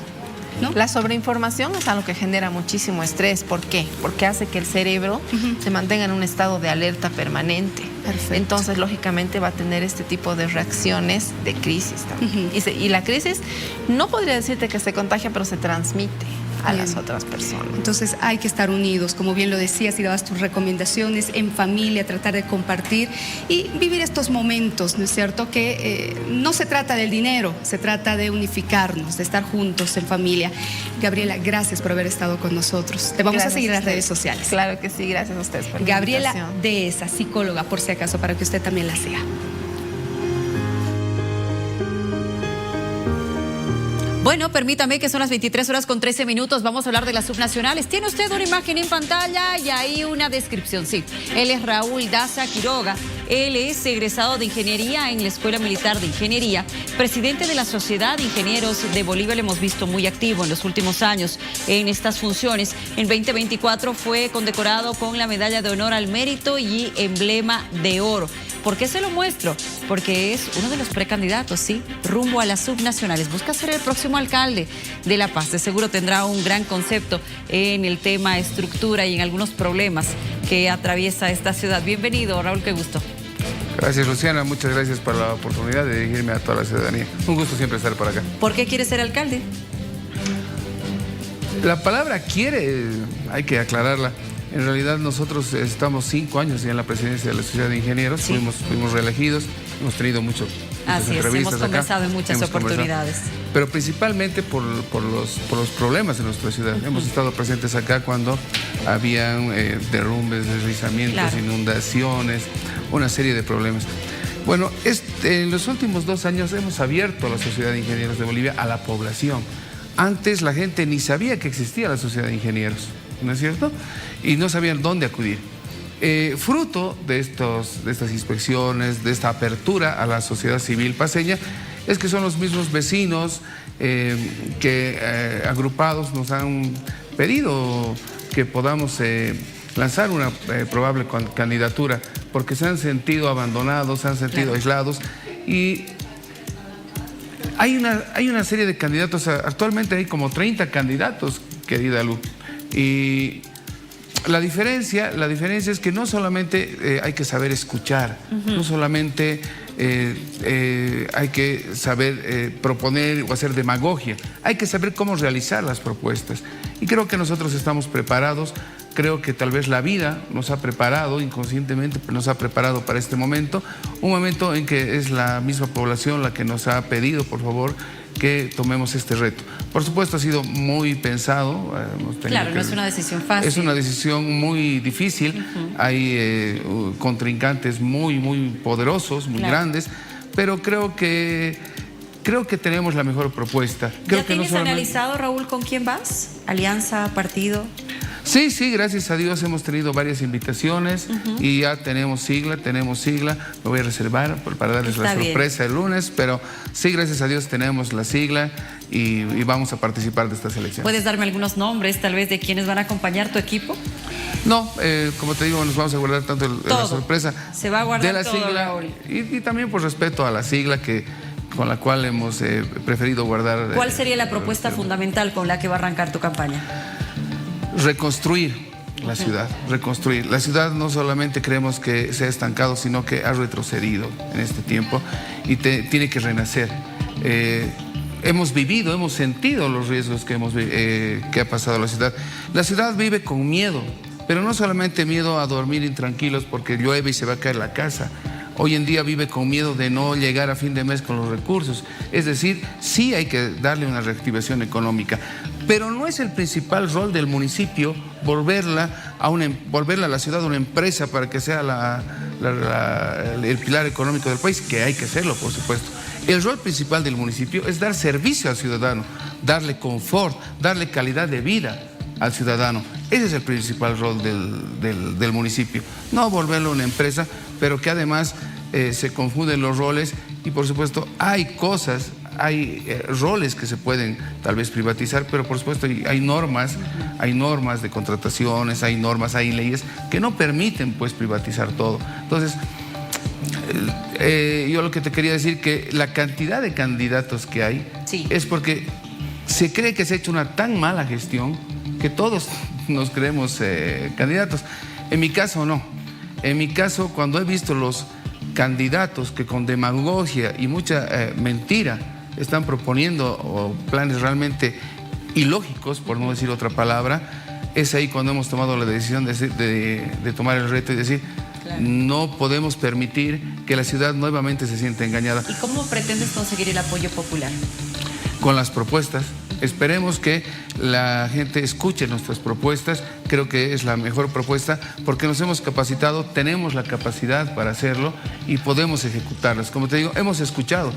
¿No? La sobreinformación es algo que genera muchísimo estrés. ¿Por qué? Porque hace que el cerebro se mantenga en un estado de alerta permanente. Perfecto. Entonces, lógicamente, va a tener este tipo de reacciones de crisis también. Y la crisis, no podría decirte que se contagia, pero se transmite. a las otras personas. Entonces hay que estar unidos, como bien lo decías y dabas tus recomendaciones, en familia, tratar de compartir y vivir estos momentos, ¿no es cierto? Que no se trata del dinero, se trata de unificarnos, de estar juntos en familia. Gabriela, gracias por haber estado con nosotros. Te vamos a seguir en las redes sociales. Claro que sí, gracias a ustedes por la Gabriela invitación. Dehesa, psicóloga, por si acaso, para que usted también la siga. Bueno, permítame que son las 23:13. Vamos a hablar de las subnacionales. Tiene usted una imagen en pantalla y ahí una descripción. Sí, él es Raúl Daza Quiroga. Él es egresado de Ingeniería en la Escuela Militar de Ingeniería, presidente de la Sociedad de Ingenieros de Bolivia. Lo hemos visto muy activo en los últimos años en estas funciones. En 2024 fue condecorado con la Medalla de Honor al Mérito y Emblema de Oro. ¿Por qué se lo muestro? Porque es uno de los precandidatos, sí, rumbo a las subnacionales. Busca ser el próximo alcalde de La Paz. De seguro tendrá un gran concepto en el tema estructura y en algunos problemas que atraviesa esta ciudad. Bienvenido, Raúl, qué gusto. Gracias, Luciana. Muchas gracias por la oportunidad de dirigirme a toda la ciudadanía. Un gusto siempre estar por acá. ¿Por qué quiere ser alcalde? La palabra quiere, hay que aclararla. En realidad nosotros estamos 5 años ya en la presidencia de la Sociedad de Ingenieros, sí. fuimos reelegidos, hemos tenido muchas entrevistas hemos conversado en muchas oportunidades. Pero principalmente por los problemas de nuestra ciudad. Hemos estado presentes acá cuando habían derrumbes, deslizamientos, inundaciones, una serie de problemas. Bueno, en los últimos 2 años hemos abierto a la Sociedad de Ingenieros de Bolivia a la población. Antes la gente ni sabía que existía la Sociedad de Ingenieros, ¿no es cierto? Y no sabían dónde acudir. Fruto de estas inspecciones, de esta apertura a la sociedad civil paceña, es que son los mismos vecinos que agrupados nos han pedido que podamos lanzar una probable candidatura, porque se han sentido abandonados, se han sentido aislados y hay una serie de candidatos. Actualmente hay como 30 candidatos, querida Lu, y la diferencia es que no solamente hay que saber escuchar, no solamente hay que saber proponer o hacer demagogia, hay que saber cómo realizar las propuestas. Y creo que nosotros estamos preparados, creo que tal vez la vida nos ha preparado, inconscientemente nos ha preparado para este momento, un momento en que es la misma población la que nos ha pedido, por favor, que tomemos este reto. Por supuesto, ha sido muy pensado. Claro, no es una decisión fácil. Es una decisión muy difícil. Hay contrincantes muy poderosos, muy grandes, pero creo que tenemos la mejor propuesta. ¿Ya tienes analizado, Raúl, con quién vas? ¿Alianza, partido? Sí, gracias a Dios hemos tenido varias invitaciones y ya tenemos sigla. Me voy a reservar para darles la sorpresa el lunes, pero sí, gracias a Dios tenemos la sigla y vamos a participar de estas elecciones. ¿Puedes darme algunos nombres, tal vez, de quienes van a acompañar tu equipo? No, como te digo, nos vamos a guardar tanto la sorpresa. Se va a guardar de la todo, sigla, Raúl. Y también por respeto a la sigla con la cual hemos preferido guardar. ¿Cuál sería la propuesta fundamental con la que va a arrancar tu campaña? Reconstruir la ciudad, reconstruir. La ciudad no solamente creemos que se ha estancado, sino que ha retrocedido en este tiempo y tiene que renacer. Hemos vivido, hemos sentido los riesgos que ha pasado la ciudad. La ciudad vive con miedo, pero no solamente miedo a dormir intranquilos porque llueve y se va a caer la casa. Hoy en día vive con miedo de no llegar a fin de mes con los recursos. Es decir, sí hay que darle una reactivación económica, pero no es el principal rol del municipio volverla a la ciudad una empresa para que sea el pilar económico del país, que hay que hacerlo, por supuesto. El rol principal del municipio es dar servicio al ciudadano, darle confort, darle calidad de vida al ciudadano. Ese es el principal rol del municipio. No volverlo una empresa, pero que además se confunden los roles y por supuesto hay roles que se pueden tal vez privatizar, pero por supuesto hay normas de contrataciones, hay leyes que no permiten pues privatizar todo. Entonces, yo lo que te quería decir que la cantidad de candidatos que hay es porque se cree que se ha hecho una tan mala gestión que todos nos creemos candidatos. En mi caso no. En mi caso, cuando he visto los candidatos que con demagogia y mucha mentira están proponiendo planes realmente ilógicos, por no decir otra palabra, es ahí cuando hemos tomado la decisión de tomar el reto y decir, claro, no podemos permitir que la ciudad nuevamente se sienta engañada. ¿Y cómo pretendes conseguir el apoyo popular? Con las propuestas. Esperemos que la gente escuche nuestras propuestas. Creo que es la mejor propuesta porque nos hemos capacitado, tenemos la capacidad para hacerlo y podemos ejecutarlas. Como te digo, hemos escuchado.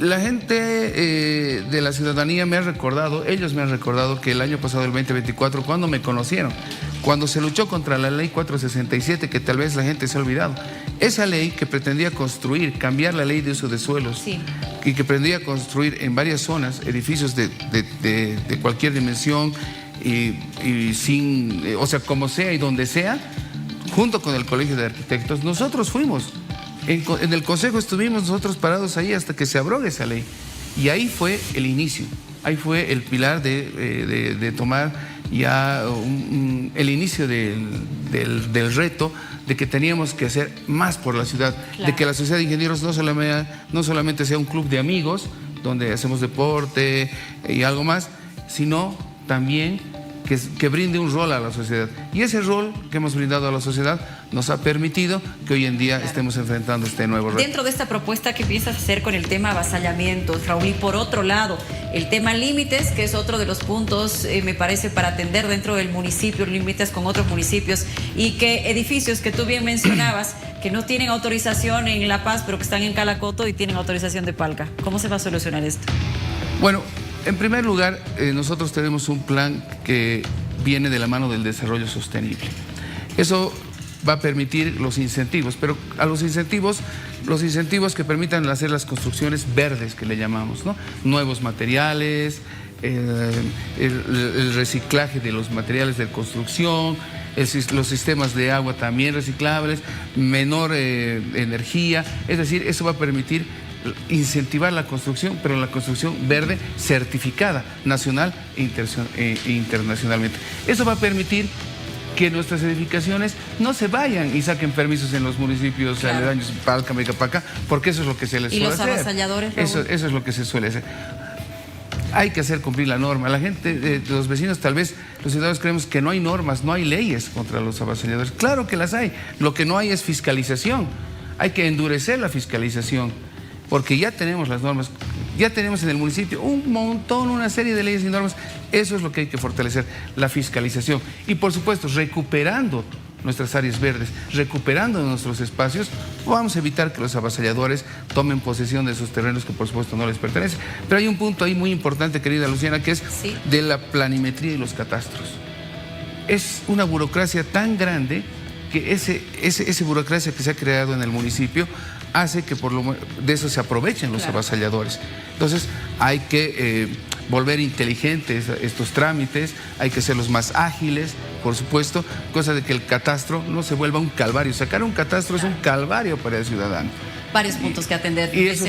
La gente de la ciudadanía me ha recordado, ellos me han recordado que el año pasado, el 2024, cuando me conocieron, cuando se luchó contra la ley 467, que tal vez la gente se ha olvidado, esa ley que pretendía construir, cambiar la ley de uso de suelos, sí, y que pretendía construir en varias zonas edificios de cualquier dimensión y sin, o sea, como sea y donde sea, junto con el Colegio de Arquitectos, nosotros fuimos. En el Consejo estuvimos nosotros parados ahí hasta que se abrogue esa ley. Y ahí fue el inicio, ahí fue el pilar de tomar ya el inicio del reto de que teníamos que hacer más por la ciudad, claro, de que la Sociedad de Ingenieros no solamente sea un club de amigos donde hacemos deporte y algo más, sino también que brinde un rol a la sociedad. Y ese rol que hemos brindado a la sociedad nos ha permitido que hoy en día, claro, estemos enfrentando este nuevo reto. Dentro de esta propuesta, ¿qué piensas hacer con el tema avasallamientos, Raúl? Y por otro lado, el tema límites, que es otro de los puntos, me parece, para atender dentro del municipio, límites con otros municipios, y que edificios que tú bien mencionabas, que no tienen autorización en La Paz, pero que están en Calacoto y tienen autorización de Palca. ¿Cómo se va a solucionar esto? Bueno, en primer lugar, nosotros tenemos un plan que viene de la mano del desarrollo sostenible. Eso va a permitir los incentivos, pero a los incentivos que permitan hacer las construcciones verdes, que le llamamos, ¿no? Nuevos materiales, el reciclaje de los materiales de construcción, los sistemas de agua también reciclables, menor energía, es decir, eso va a permitir incentivar la construcción, pero la construcción verde certificada nacional e internacionalmente. Eso va a permitir que nuestras edificaciones no se vayan y saquen permisos en los municipios, claro, aledaños, Palca, Mecapaca, porque eso es lo que se les suele hacer. ¿Y los avasalladores, Raúl? Eso es lo que se suele hacer. Hay que hacer cumplir la norma. La gente, los vecinos, tal vez los ciudadanos creemos que no hay normas, no hay leyes contra los avasalladores. Claro que las hay. Lo que no hay es fiscalización. Hay que endurecer la fiscalización, porque ya tenemos las normas, ya tenemos en el municipio un montón, una serie de leyes y normas. Eso es lo que hay que fortalecer, la fiscalización. Y por supuesto, recuperando nuestras áreas verdes, recuperando nuestros espacios, vamos a evitar que los avasalladores tomen posesión de esos terrenos que por supuesto no les pertenecen. Pero hay un punto ahí muy importante, querida Luciana, que es de la planimetría y los catastros. Es una burocracia tan grande que esa burocracia que se ha creado en el municipio hace que de eso se aprovechen los, claro, avasalladores. Entonces hay que volver inteligentes estos trámites, hay que hacerlos más ágiles, por supuesto, cosa de que el catastro no se vuelva un calvario. Sacar un catastro, claro, es un calvario para el ciudadano. Varios puntos que atender. Y eso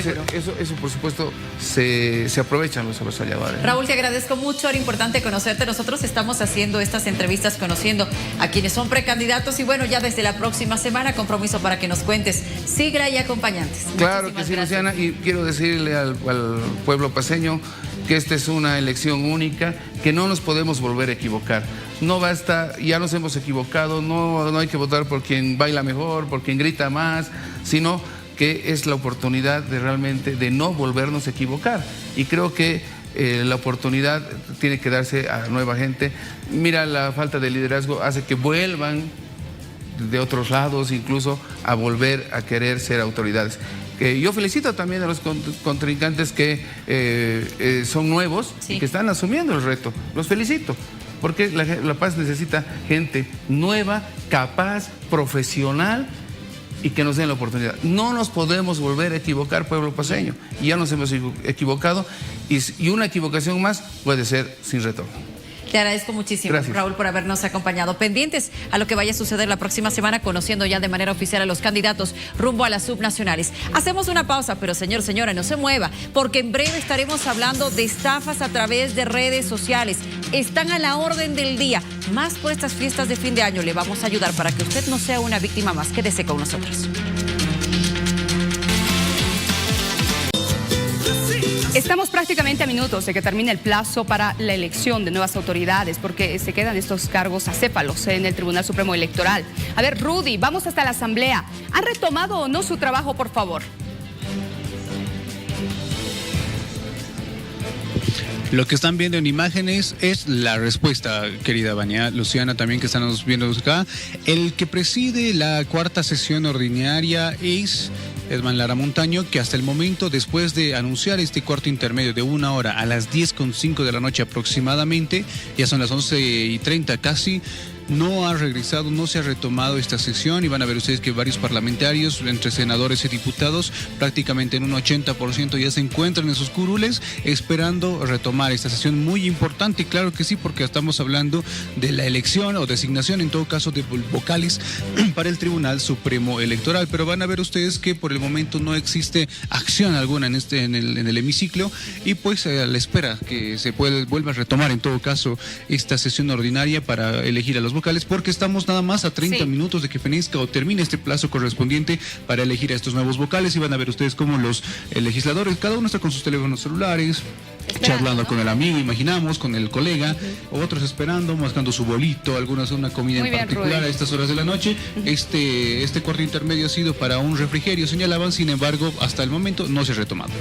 por supuesto, se aprovechan los avasalladores. Raúl, te agradezco mucho, era importante conocerte. Nosotros estamos haciendo estas entrevistas conociendo a quienes son precandidatos y bueno, ya desde la próxima semana, compromiso para que nos cuentes Sigra y acompañantes. Claro que sí, gracias, Luciana, y quiero decirle al pueblo paceño que esta es una elección única, que no nos podemos volver a equivocar. No basta, ya nos hemos equivocado, no hay que votar por quien baila mejor, por quien grita más, sino que es la oportunidad de realmente de no volvernos a equivocar. Y creo que la oportunidad tiene que darse a nueva gente. Mira, la falta de liderazgo hace que vuelvan de otros lados incluso a volver a querer ser autoridades. Yo felicito también a los contrincantes que son nuevos, sí, y que están asumiendo el reto. Los felicito, porque La Paz necesita gente nueva, capaz, profesional, y que nos den la oportunidad. No nos podemos volver a equivocar, pueblo paceño. Y ya nos hemos equivocado y una equivocación más puede ser sin retorno. Te agradezco muchísimo, gracias, Raúl, por habernos acompañado. Pendientes a lo que vaya a suceder la próxima semana, conociendo ya de manera oficial a los candidatos rumbo a las subnacionales. Hacemos una pausa, pero señora, no se mueva, porque en breve estaremos hablando de estafas a través de redes sociales. Están a la orden del día. Más por estas fiestas de fin de año. Le vamos a ayudar para que usted no sea una víctima más. Quédese con nosotros. Estamos prácticamente a minutos de que termine el plazo para la elección de nuevas autoridades, porque se quedan estos cargos acéfalos en el Tribunal Supremo Electoral. A ver, Rudy, vamos hasta la Asamblea. ¿Han retomado o no su trabajo, por favor? Lo que están viendo en imágenes es la respuesta, querida Vania, Luciana también que estamos viendo acá. El que preside la cuarta sesión ordinaria es Edman Lara Montaño, que hasta el momento, después de anunciar este cuarto intermedio de 1 hora a las 10:05 de la noche aproximadamente, ya son las 11:30 casi, no ha regresado, no se ha retomado esta sesión y van a ver ustedes que varios parlamentarios, entre senadores y diputados, prácticamente en un 80% ya se encuentran en sus curules esperando retomar esta sesión muy importante. Claro que sí, porque estamos hablando de la elección o designación, en todo caso, de vocales para el Tribunal Supremo Electoral. Pero van a ver ustedes que por el momento no existe acción alguna en el hemiciclo y pues a la espera que se vuelva a retomar en todo caso esta sesión ordinaria para elegir a los vocales, porque estamos nada más a 30 minutos de que fenezca o termine este plazo correspondiente para elegir a estos nuevos vocales. Y van a ver ustedes cómo los legisladores, cada uno está con sus teléfonos celulares, charlando con el amigo, imaginamos, con el colega, otros esperando, mascando su bolito, algunos una comida muy en particular a estas horas de la noche. Este cuarto intermedio ha sido para un refrigerio, señalaban, sin embargo, hasta el momento no se ha retomado.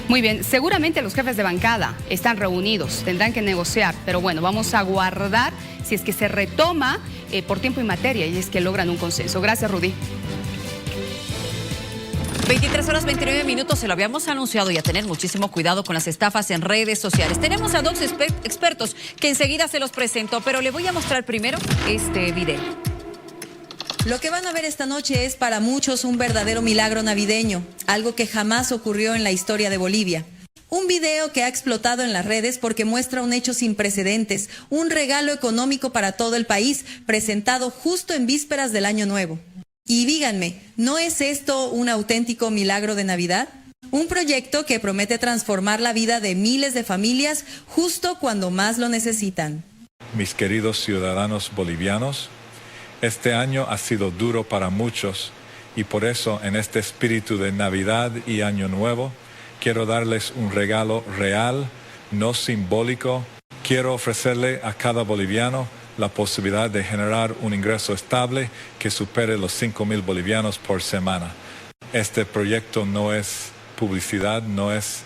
Muy bien, seguramente los jefes de bancada están reunidos, tendrán que negociar, pero bueno, vamos a aguardar si es que se retoma por tiempo y materia y es que logran un consenso. Gracias, Rudy. 23:29, se lo habíamos anunciado, y a tener muchísimo cuidado con las estafas en redes sociales. Tenemos a dos expertos que enseguida se los presento, pero le voy a mostrar primero este video. Lo que van a ver esta noche es para muchos un verdadero milagro navideño, algo que jamás ocurrió en la historia de Bolivia. Un video que ha explotado en las redes porque muestra un hecho sin precedentes, un regalo económico para todo el país, presentado justo en vísperas del Año Nuevo. Y díganme, ¿no es esto un auténtico milagro de Navidad? Un proyecto que promete transformar la vida de miles de familias justo cuando más lo necesitan. Mis queridos ciudadanos bolivianos, este año ha sido duro para muchos y por eso en este espíritu de Navidad y Año Nuevo quiero darles un regalo real, no simbólico. Quiero ofrecerle a cada boliviano la posibilidad de generar un ingreso estable que supere los 5.000 bolivianos por semana. Este proyecto no es publicidad, no es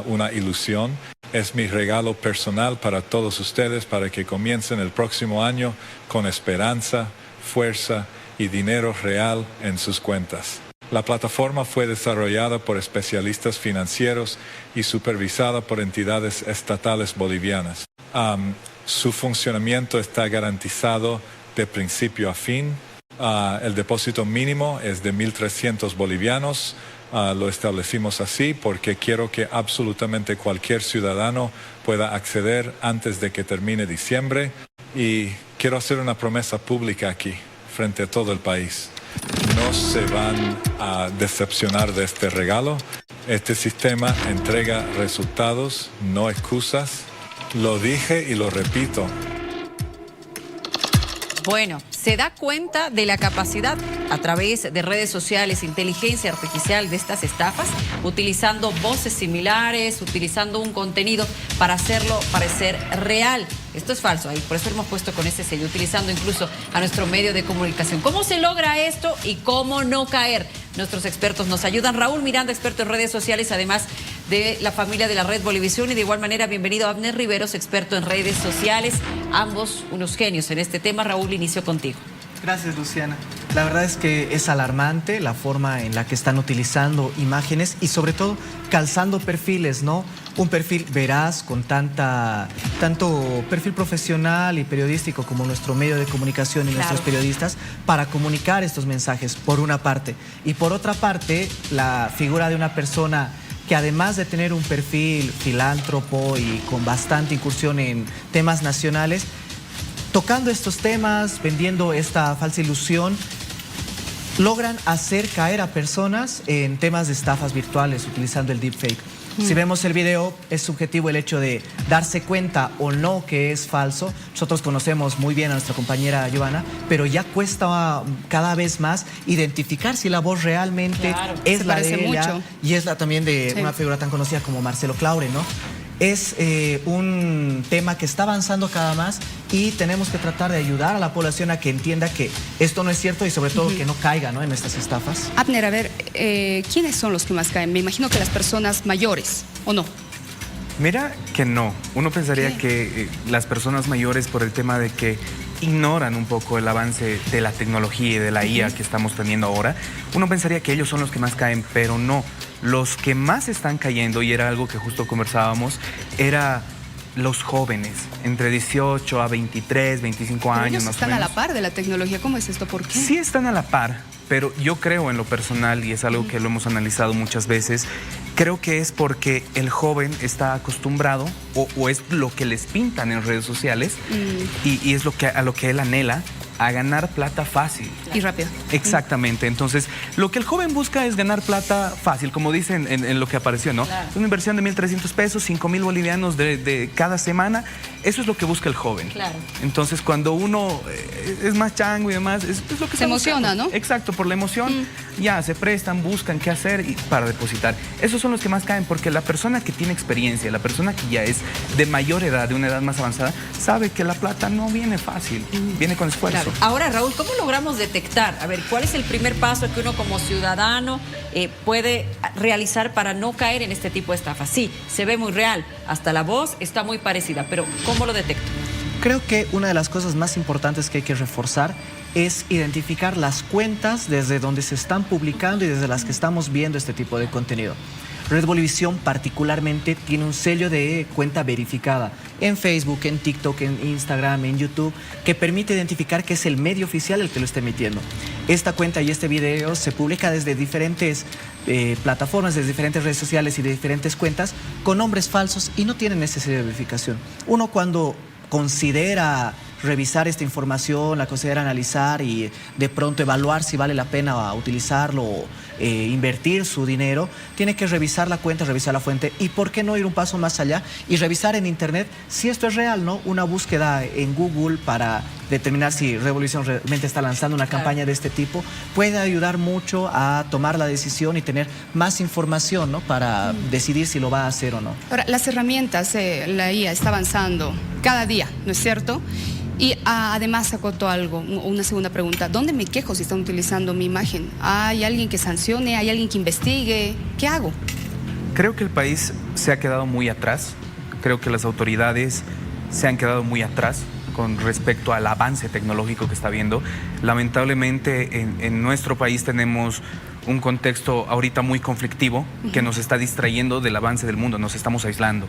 una ilusión. Es mi regalo personal para todos ustedes para que comiencen el próximo año con esperanza, fuerza y dinero real en sus cuentas. La plataforma fue desarrollada por especialistas financieros y supervisada por entidades estatales bolivianas. Su funcionamiento está garantizado de principio a fin. El depósito mínimo es de 1.300 bolivianos. Lo establecimos así porque quiero que absolutamente cualquier ciudadano pueda acceder antes de que termine diciembre. Y quiero hacer una promesa pública aquí, frente a todo el país. No se van a decepcionar de este regalo. Este sistema entrega resultados, no excusas. Lo dije y lo repito. Bueno, se da cuenta de la capacidad a través de redes sociales, inteligencia artificial de estas estafas, utilizando voces similares, utilizando un contenido para hacerlo parecer real. Esto es falso, ahí por eso hemos puesto con ese sello, utilizando incluso a nuestro medio de comunicación. ¿Cómo se logra esto y cómo no caer? Nuestros expertos nos ayudan. Raúl Miranda, experto en redes sociales, además de la familia de la Red Bolivisión, y de igual manera bienvenido a Abner Riveros, experto en redes sociales, ambos unos genios en este tema. Raúl, inicio contigo. Gracias, Luciana. La verdad es que es alarmante la forma en la que están utilizando imágenes y sobre todo calzando perfiles, ¿no? Un perfil veraz con tanto perfil profesional y periodístico como nuestro medio de comunicación y nuestros periodistas para comunicar estos mensajes, por una parte. Y por otra parte, la figura de una persona que además de tener un perfil filántropo y con bastante incursión en temas nacionales, tocando estos temas, vendiendo esta falsa ilusión, logran hacer caer a personas en temas de estafas virtuales utilizando el deepfake. Si vemos el video, es subjetivo el hecho de darse cuenta o no que es falso. Nosotros conocemos muy bien a nuestra compañera Giovanna, pero ya cuesta cada vez más identificar si la voz realmente es la de ella y es la también de una figura tan conocida como Marcelo Claure, ¿no? Es un tema que está avanzando cada más y tenemos que tratar de ayudar a la población a que entienda que esto no es cierto y sobre todo que no caiga, ¿no?, en estas estafas. Abner, a ver, ¿quiénes son los que más caen? Me imagino que las personas mayores, ¿o no? Mira que no. Uno pensaría que las personas mayores, por el tema de que ignoran un poco el avance de la tecnología y de la IA que estamos teniendo ahora, uno pensaría que ellos son los que más caen, pero no. Los que más están cayendo, y era algo que justo conversábamos, era los jóvenes, entre 18 a 23, 25 años ellos más o están menos. a la par de la tecnología. ¿Cómo es esto? ¿Por qué? Sí están a la par, pero yo creo en lo personal, y es algo que lo hemos analizado muchas veces, creo que es porque el joven está acostumbrado, o es lo que les pintan en redes sociales, y es a lo que él anhela, a ganar plata fácil. Y rápido. Exactamente. Entonces, lo que el joven busca es ganar plata fácil, como dicen en lo que apareció, ¿no? Claro. Una inversión de 1.300 pesos, 5.000 bolivianos de cada semana. Eso es lo que busca el joven. Claro. Entonces, cuando uno es más chango y demás, es lo que se emociona, ¿no? Exacto, por la emoción, ya se prestan, buscan qué hacer para depositar. Esos son los que más caen, porque la persona que tiene experiencia, la persona que ya es de mayor edad, de una edad más avanzada, sabe que la plata no viene fácil, viene con esfuerzo. Claro. Ahora, Raúl, ¿cómo logramos detectar? A ver, ¿cuál es el primer paso que uno como ciudadano puede realizar para no caer en este tipo de estafas? Sí, se ve muy real, hasta la voz está muy parecida, pero ¿cómo lo detecto? Creo que una de las cosas más importantes que hay que reforzar es identificar las cuentas desde donde se están publicando y desde las que estamos viendo este tipo de contenido. Red Bolivisión particularmente tiene un sello de cuenta verificada en Facebook, en TikTok, en Instagram, en YouTube, que permite identificar que es el medio oficial el que lo está emitiendo. Esta cuenta y este video se publica desde diferentes plataformas, desde diferentes redes sociales y de diferentes cuentas con nombres falsos y no tienen necesidad de verificación. Uno cuando considera revisar esta información, la considera analizar y de pronto evaluar si vale la pena utilizarlo o invertir su dinero, tiene que revisar la cuenta, revisar la fuente y por qué no ir un paso más allá y revisar en internet si esto es real, ¿no? Una búsqueda en Google para determinar si Red Bolivisión realmente está lanzando una campaña de este tipo puede ayudar mucho a tomar la decisión y tener más información, ¿no?, para decidir si lo va a hacer o no. Ahora, las herramientas, la IA está avanzando cada día, ¿no es cierto? Y además acoto algo, una segunda pregunta. ¿Dónde me quejo si están utilizando mi imagen? ¿Hay alguien que sancione? ¿Hay alguien que investigue? ¿Qué hago? Creo que el país se ha quedado muy atrás. Creo que las autoridades se han quedado muy atrás con respecto al avance tecnológico que está habiendo. Lamentablemente en nuestro país tenemos un contexto ahorita muy conflictivo que nos está distrayendo del avance del mundo, nos estamos aislando.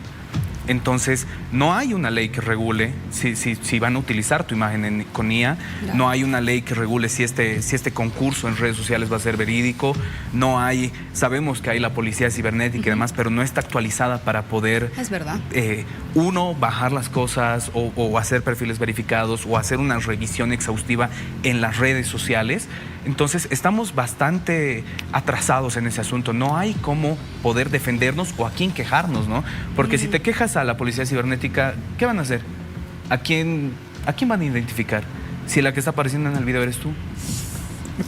Entonces, no hay una ley que regule si van a utilizar tu imagen con IA, no hay una ley que regule si este concurso en redes sociales va a ser verídico, no hay, sabemos que hay la policía cibernética y demás, pero no está actualizada para poder, es verdad, uno, bajar las cosas o hacer perfiles verificados o hacer una revisión exhaustiva en las redes sociales. Entonces, estamos bastante atrasados en ese asunto. No hay cómo poder defendernos o a quién quejarnos, ¿no? Porque si te quejas a la policía cibernética, ¿qué van a hacer? ¿A quién van a identificar? Si la que está apareciendo en el video eres tú.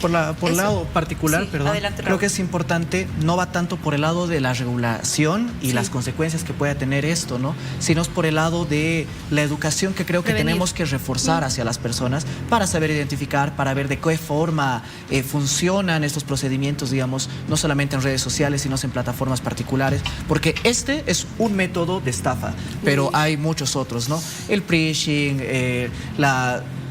Por el lado particular, perdón, adelante, creo que es importante, no va tanto por el lado de la regulación y las consecuencias que pueda tener esto, ¿no? Sino es por el lado de la educación que creo que tenemos que reforzar hacia las personas para saber identificar, para ver de qué forma funcionan estos procedimientos, digamos, no solamente en redes sociales, sino en plataformas particulares, porque este es un método de estafa, pero hay muchos otros, ¿no? El phishing,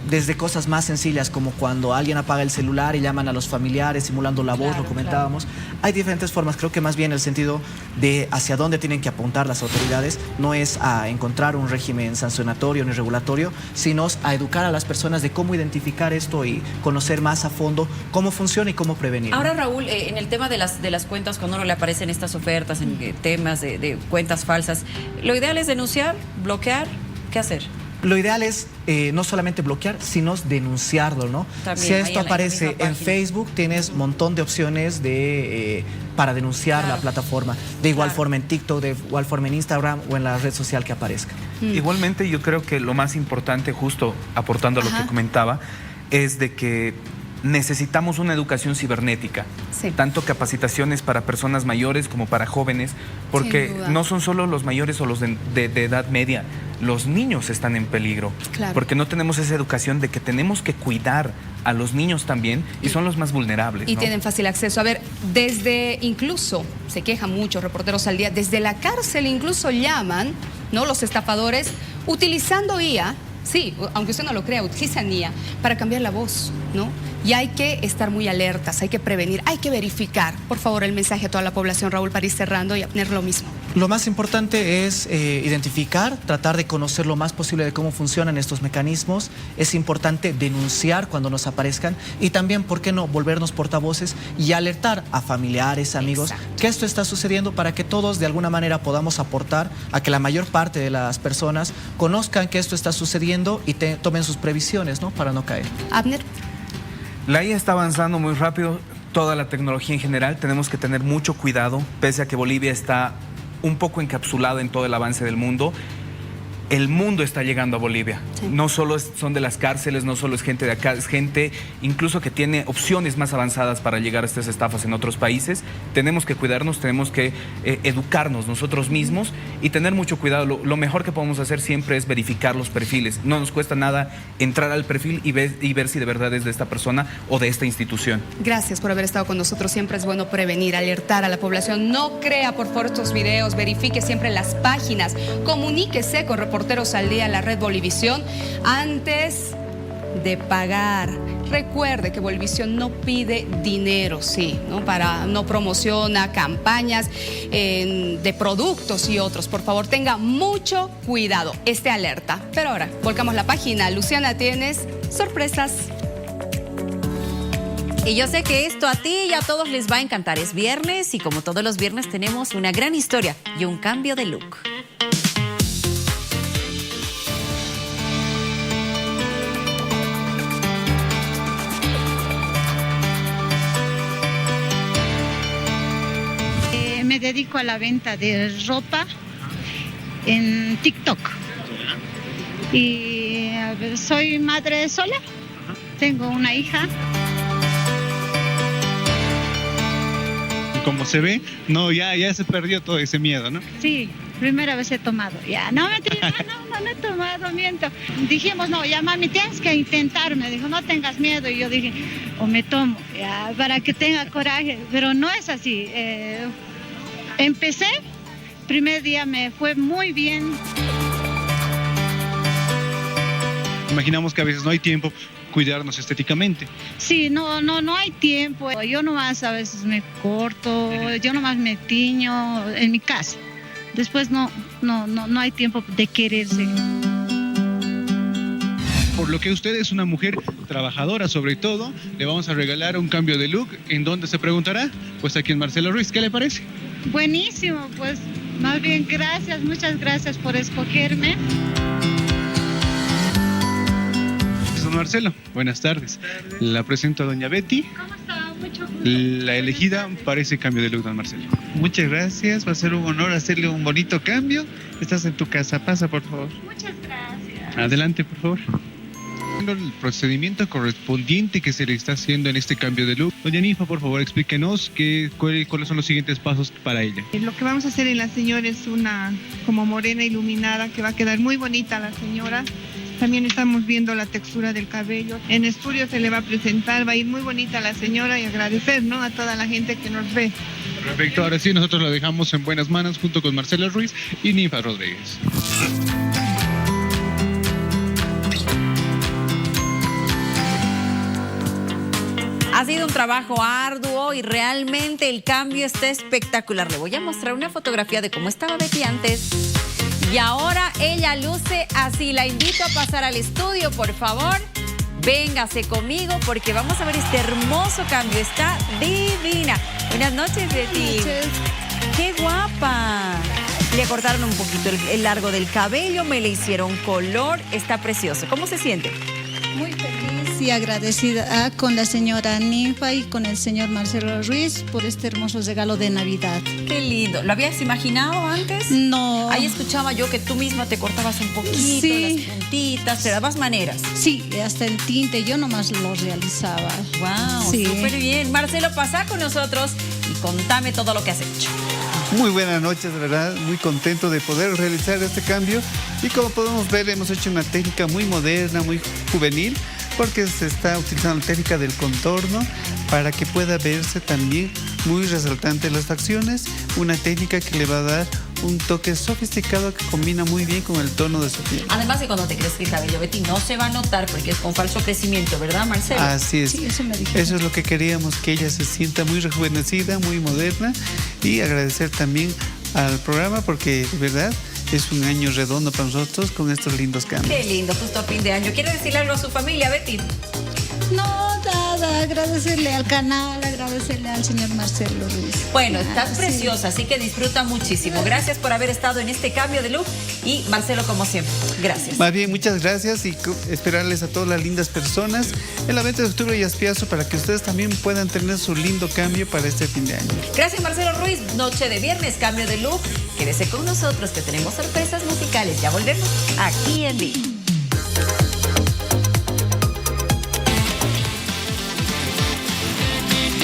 desde cosas más sencillas como cuando alguien apaga el celular y llaman a los familiares simulando la voz, lo comentábamos. Hay diferentes formas, creo que más bien el sentido de hacia dónde tienen que apuntar las autoridades no es a encontrar un régimen sancionatorio ni regulatorio, sino a educar a las personas de cómo identificar esto y conocer más a fondo cómo funciona y cómo prevenir. Ahora, Raúl, en el tema de las cuentas, cuando uno le aparecen estas ofertas, en temas de cuentas falsas, lo ideal es denunciar, bloquear, ¿qué hacer? Lo ideal es no solamente bloquear, sino denunciarlo, ¿no? También, si esto aparece en Facebook, tienes un montón de opciones de para denunciar la plataforma. De igual forma en TikTok, de igual forma en Instagram o en la red social que aparezca. Igualmente yo creo que lo más importante, justo aportando a lo que comentaba, es de que necesitamos una educación cibernética, tanto capacitaciones para personas mayores como para jóvenes, porque no son solo los mayores o los de edad media, los niños están en peligro, porque no tenemos esa educación de que tenemos que cuidar a los niños también y son los más vulnerables. Y tienen fácil acceso. A ver, desde incluso, se quejan muchos Reporteros al Día, desde la cárcel incluso llaman, ¿no?, los estafadores utilizando IA. Sí, aunque usted no lo crea, utilizan IA para cambiar la voz, ¿no? Y hay que estar muy alertas, hay que prevenir, hay que verificar. Por favor, el mensaje a toda la población, Raúl, para ir cerrando y tener lo mismo. Lo más importante es identificar, tratar de conocer lo más posible de cómo funcionan estos mecanismos. Es importante denunciar cuando nos aparezcan y también, ¿por qué no?, volvernos portavoces y alertar a familiares, amigos, que esto está sucediendo para que todos de alguna manera podamos aportar a que la mayor parte de las personas conozcan que esto está sucediendo y tomen sus previsiones, ¿no?, para no caer. Abner. La IA está avanzando muy rápido, toda la tecnología en general, tenemos que tener mucho cuidado, pese a que Bolivia está un poco encapsulada en todo el avance del mundo. El mundo está llegando a Bolivia. No solo son de las cárceles, no solo es gente de acá, es gente incluso que tiene opciones más avanzadas para llegar a estas estafas en otros países. Tenemos que cuidarnos, tenemos que educarnos nosotros mismos y tener mucho cuidado. Lo mejor que podemos hacer siempre es verificar los perfiles. No nos cuesta nada entrar al perfil y ver si de verdad es de esta persona o de esta institución. Gracias por haber estado con nosotros. Siempre es bueno prevenir, alertar a la población. No crea por favor estos videos, verifique siempre las páginas, comuníquese con Reporteros al Día, la red Bolivisión, antes de pagar. Recuerde que Bolivisión no pide dinero, no promociona campañas de productos y otros. Por favor, tenga mucho cuidado, esté alerta. Pero ahora, volcamos la página. Luciana, tienes sorpresas. Y yo sé que esto a ti y a todos les va a encantar. Es viernes y como todos los viernes tenemos una gran historia y un cambio de look. Me dedico a la venta de ropa en TikTok. Y soy madre sola. Tengo una hija. Como se ve, no, ya se perdió todo ese miedo, ¿no? Sí, primera vez he tomado. Ya, no he tomado, miento. Dijimos, no, ya mami, tienes que intentar. Me dijo, no tengas miedo. Y yo dije, o me tomo, ya, para que tenga coraje. Pero no es así. Empecé, primer día me fue muy bien. Imaginamos que a veces no hay tiempo cuidarnos estéticamente. Sí, no hay tiempo. Yo nomás a veces me corto, yo nomás me tiño en mi casa. Después no hay tiempo de quererse. Por lo que usted es una mujer trabajadora sobre todo, le vamos a regalar un cambio de look. ¿En dónde se preguntará? Pues aquí en Marcelo Ruiz. ¿Qué le parece? Buenísimo, pues más bien gracias, muchas gracias por escogerme. Don Marcelo, buenas tardes. La presento a doña Betty. ¿Cómo está? Mucho gusto. La elegida para ese cambio de look, don Marcelo. Muchas gracias, va a ser un honor hacerle un bonito cambio. Estás en tu casa, pasa por favor. Muchas gracias. Adelante, por favor. El procedimiento correspondiente que se le está haciendo en este cambio de look. Doña Ninfa, por favor, explíquenos cuáles son los siguientes pasos para ella. Lo que vamos a hacer en la señora es una como morena iluminada que va a quedar muy bonita la señora. También estamos viendo la textura del cabello. En estudio se le va a presentar, va a ir muy bonita la señora y agradecer, ¿no?, a toda la gente que nos ve. Perfecto, ahora sí, nosotros la dejamos en buenas manos junto con Marcelo Ruiz y Ninfa Rodríguez. Ha sido un trabajo arduo y realmente el cambio está espectacular. Le voy a mostrar una fotografía de cómo estaba Betty antes. Y ahora ella luce así. La invito a pasar al estudio, por favor. Véngase conmigo porque vamos a ver este hermoso cambio. Está divina. Buenas noches, Betty. Buenas noches. ¡Qué guapa! Le cortaron un poquito el largo del cabello, me le hicieron color. Está precioso. ¿Cómo se siente? Muy feliz. y agradecida con la señora Ninfa y con el señor Marcelo Ruiz por este hermoso regalo de Navidad. Qué lindo. ¿Lo habías imaginado antes? No. Ahí escuchaba yo que tú misma te cortabas un poquito, Sí. las puntitas, te dabas maneras. Sí, hasta el tinte yo nomás lo realizaba. Wow, Sí. súper bien. Marcelo, pasa con nosotros y contame todo lo que has hecho. Muy buenas noches, de verdad, muy contento de poder realizar este cambio y como podemos ver hemos hecho una técnica muy moderna, muy juvenil, porque se está utilizando la técnica del contorno para que pueda verse también muy resaltante las facciones, una técnica que le va a dar un toque sofisticado que combina muy bien con el tono de su piel. Además de cuando te crezca el cabello, Betty, no se va a notar porque es con falso crecimiento, ¿verdad, Marcelo? Así es. Sí, eso me dijo. Eso es lo que queríamos, que ella se sienta muy rejuvenecida, muy moderna, y agradecer también al programa porque de verdad es un año redondo para nosotros con estos lindos cambios. Qué lindo, justo a fin de año. ¿Quiere decirle algo a su familia, Betty? No, nada, agradecerle al canal, agradecerle al señor Marcelo Ruiz. Bueno, estás Sí. preciosa, así que disfruta muchísimo. Gracias por haber estado en este cambio de look y Marcelo, como siempre, gracias. Más bien, muchas gracias y esperarles a todas las lindas personas en la 20 de octubre y Aspiazo para que ustedes también puedan tener su lindo cambio para este fin de año. Gracias, Marcelo Ruiz. Noche de viernes, cambio de look. Quédese con nosotros que tenemos sorpresas musicales. Ya volvemos aquí en Vivo.